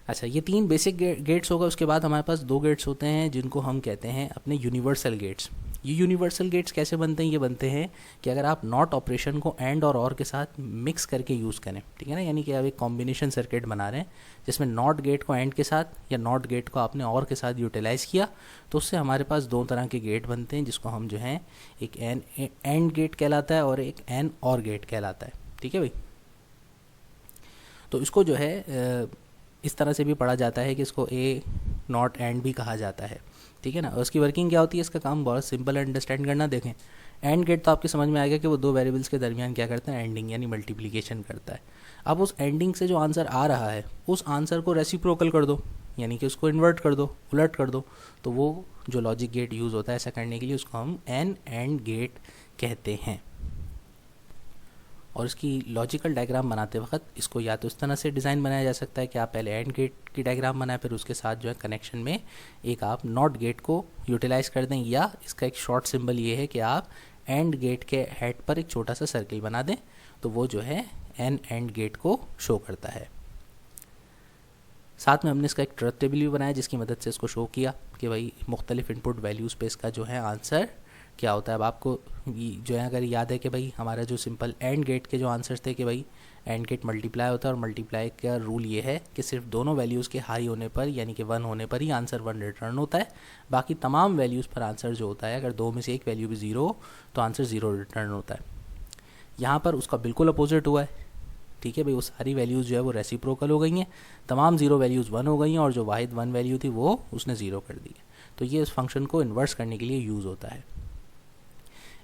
अच्छा, ये 3 बेसिक गेट्स होगा। उसके बाद हमारे पास 2 गेट्स होते हैं जिनको हम कहते हैं अपने यूनिवर्सल गेट्स। ये यूनिवर्सल गेट्स कैसे बनते हैं? ये बनते हैं कि अगर आप नॉट ऑपरेशन को एंड और के साथ मिक्स करके यूज़ करें, ठीक है ना, यानी कि आप एक कॉम्बिनेशन सर्किट बना रहे हैं जिसमें नॉट गेट को एंड के साथ या नॉट गेट को आपने और के साथ यूटिलाइज़ किया, तो उससे हमारे पास 2 तरह के गेट बनते हैं जिसको हम जो है एक एंड गेट कहलाता है और एक एन और गेट कहलाता है, ठीक है भाई। तो इसको जो है इस तरह से भी पढ़ा जाता है कि इसको ए नॉट एंड भी कहा जाता है, ठीक है ना। और उसकी वर्किंग क्या होती है, इसका काम बहुत सिंपल है अंडरस्टैंड करना। देखें, एंड गेट तो आपके समझ में आ गया कि वो 2 वेरिएबल्स के दरमियान क्या करता है, एंडिंग यानी मल्टीप्लिकेशन करता है। अब उस एंडिंग से जो आंसर आ रहा है उस आंसर को रेसिप्रोकल कर दो, यानी कि उसको इन्वर्ट कर दो, उलट कर दो। तो वो जो लॉजिक गेट यूज़ होता है ऐसा करने के लिए उसको हम एन एंड गेट कहते हैं। और इसकी लॉजिकल डायग्राम बनाते वक्त इसको या तो इस तरह से डिज़ाइन बनाया जा सकता है कि आप पहले एंड गेट की डायग्राम बनाएं, फिर उसके साथ जो है कनेक्शन में एक आप नॉट गेट को यूटिलाइज़ कर दें, या इसका एक शॉर्ट सिंबल ये है कि आप एंड गेट के हेड पर एक छोटा सा सर्किल बना दें, तो वो जो है एन एंड गेट को शो करता है। साथ में हमने इसका एक ट्रुथ टेबल भी बनाया जिसकी मदद से इसको शो किया कि भाई मुख्तलिफ इनपुट वैल्यूज़ पे इसका जो है आंसर क्या होता है। अब आपको जो है अगर याद है कि भाई हमारा जो सिंपल एंड गेट के जो आंसर्स थे कि भाई एंड गेट मल्टीप्लाई होता है और मल्टीप्लाई का रूल ये है कि सिर्फ दोनों वैल्यूज़ के हाई होने पर यानी कि 1 होने पर ही आंसर 1 रिटर्न होता है, बाकी तमाम वैल्यूज़ पर आंसर जो होता है अगर 2 में से एक वैल्यू भी 0 हो तो आंसर 0 रिटर्न होता है। यहाँ पर उसका बिल्कुल अपोजिट हुआ है, ठीक है भाई। वो सारी वैल्यूज़ जो है वो रेसिप्रोकल हो गई हैं, तमाम 0 वैल्यूज़ 1 हो गई हैं और जो वाहिद 1 वैल्यू थी वो उसने 0 कर दी है। तो ये इस फंक्शन को इन्वर्स करने के लिए यूज़ होता है।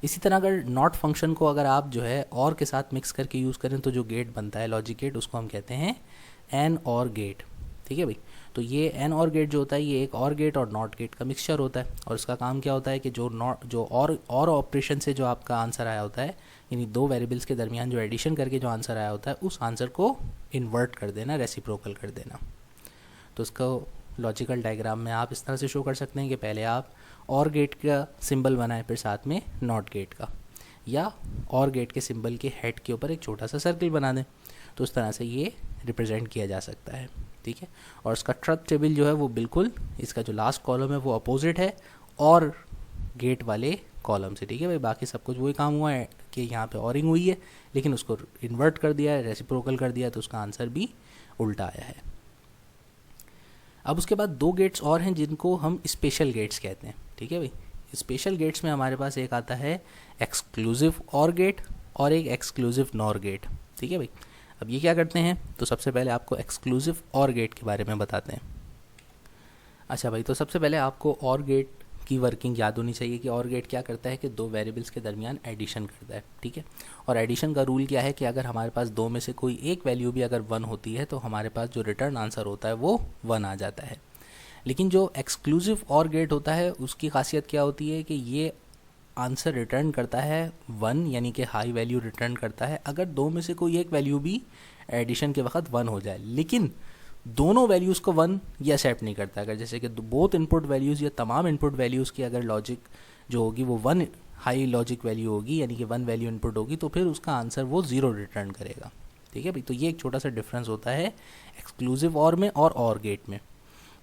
इसी तरह अगर नॉट फंक्शन को अगर आप जो है और के साथ मिक्स करके यूज़ करें तो जो गेट बनता है लॉजिक गेट उसको हम कहते हैं एन और गेट, ठीक है भाई। तो ये एन और गेट जो होता है ये एक और गेट और नॉट गेट का मिक्सचर होता है, और इसका काम क्या होता है कि जो और ऑपरेशन से जो आपका आंसर आया होता है यानी 2 वेरिएबल्स के दरमियान जो एडिशन करके जो आंसर आया होता है उस आंसर को इन्वर्ट कर देना, रेसिप्रोकल कर देना। तो इसको लॉजिकल डायग्राम में आप इस तरह से शो कर सकते हैं कि पहले आप और गेट का सिंबल बनाएं फिर साथ में नॉट गेट का, या और गेट के सिंबल के हेड के ऊपर एक छोटा सा सर्किल बना दें। तो उस तरह से ये रिप्रेजेंट किया जा सकता है, ठीक है। और इसका ट्रुथ टेबल जो है वो बिल्कुल इसका जो लास्ट कॉलम है वो अपोजिट है और गेट वाले कॉलम से, ठीक है भाई। बाकी सब कुछ वही काम हुआ है कि यहाँ पे ऑरिंग हुई है लेकिन उसको इन्वर्ट कर दिया है, रेसिप्रोकल कर दिया, तो उसका आंसर भी उल्टा आया है। अब उसके बाद 2 गेट्स और हैं जिनको हम स्पेशल गेट्स कहते हैं, ठीक है भाई। स्पेशल गेट्स में हमारे पास एक आता है एक्सक्लूसिव ऑर गेट और एक एक्सक्लूसिव नॉर गेट। ठीक है भाई, अब ये क्या करते हैं, तो सबसे पहले आपको एक्सक्लूसिव ऑर गेट के बारे में बताते हैं। अच्छा भाई, तो सबसे पहले आपको ऑर गेट की वर्किंग याद होनी चाहिए कि ऑर गेट क्या करता है कि दो वेरिएबल्स के दरमियान एडिशन करता है। ठीक है, और एडिशन का रूल क्या है कि अगर हमारे पास दो में से कोई एक वैल्यू भी अगर 1 होती है तो हमारे पास जो रिटर्न आंसर होता है वो 1 आ जाता है। लेकिन जो एक्सक्लूसिव ऑर गेट होता है उसकी खासियत क्या होती है कि ये आंसर रिटर्न करता है 1, यानी कि हाई वैल्यू रिटर्न करता है अगर दो में से कोई एक वैल्यू भी एडिशन के वक्त 1 हो जाए, लेकिन दोनों वैल्यूज़ को 1 ये एक्सेप्ट नहीं करता। अगर जैसे कि बोथ इनपुट वैल्यूज़ या तमाम इनपुट वैल्यूज़ की अगर लॉजिक जो होगी वो 1 हाई लॉजिक वैल्यू होगी, यानी कि 1 वैल्यू इनपुट होगी, तो फिर उसका आंसर वो 0 रिटर्न करेगा। ठीक है भाई, तो ये एक छोटा सा डिफरेंस होता है एक्सक्लूसिव ऑर में और ऑर गेट में।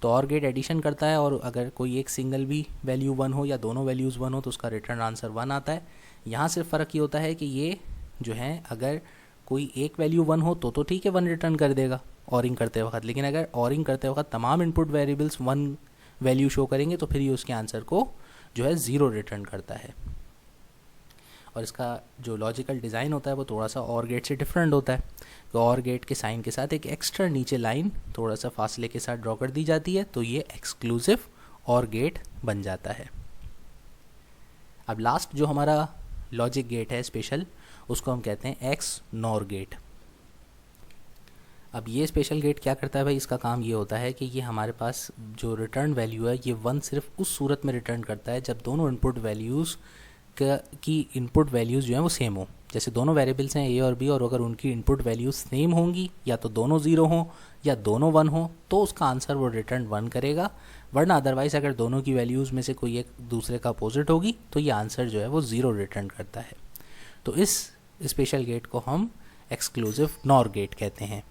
तो ऑर गेट एडिशन करता है और अगर कोई एक सिंगल भी वैल्यू 1 हो या दोनों वैल्यूज़ 1 हो तो उसका रिटर्न आंसर 1 आता है। यहाँ सिर्फ फ़र्क ये होता है कि ये जो है अगर कोई एक वैल्यू 1 हो तो ठीक है 1 रिटर्न कर देगा ऑरिंग करते वक्त, लेकिन अगर ऑरिंग करते वक्त तमाम इनपुट वेरिएबल्स 1 वैल्यू शो करेंगे तो फिर ये उसके आंसर को जो है 0 रिटर्न करता है। और इसका जो लॉजिकल डिज़ाइन होता है वो थोड़ा सा ऑर गेट से डिफरेंट होता है। तो ऑर गेट के साइन के साथ एक एक्स्ट्रा नीचे लाइन थोड़ा सा फासले के साथ ड्रॉ कर दी जाती है, तो ये एक्सक्लूसिव ऑर गेट बन जाता है। अब लास्ट जो हमारा लॉजिक गेट है स्पेशल, उसको हम कहते हैं एक्स नॉर गेट। अब ये स्पेशल गेट क्या करता है भाई, इसका काम ये होता है कि ये हमारे पास जो रिटर्न वैल्यू है ये 1 सिर्फ उस सूरत में रिटर्न करता है जब दोनों इनपुट वैल्यूज़ की इनपुट वैल्यूज़ जो हैं वो सेम हो। जैसे दोनों वेरिएबल्स हैं ए और बी, और अगर उनकी इनपुट वैल्यूज़ सेम होंगी, या तो दोनों 0 हों या दोनों 1 हो, तो उसका आंसर वो रिटर्न 1 करेगा। वरना अदरवाइज़ अगर दोनों की वैल्यूज़ में से कोई एक दूसरे का अपोजिट होगी तो ये आंसर जो है वो 0 रिटर्न करता है। तो इस स्पेशल गेट को हम एक्सक्लूसिव नॉर गेट कहते हैं।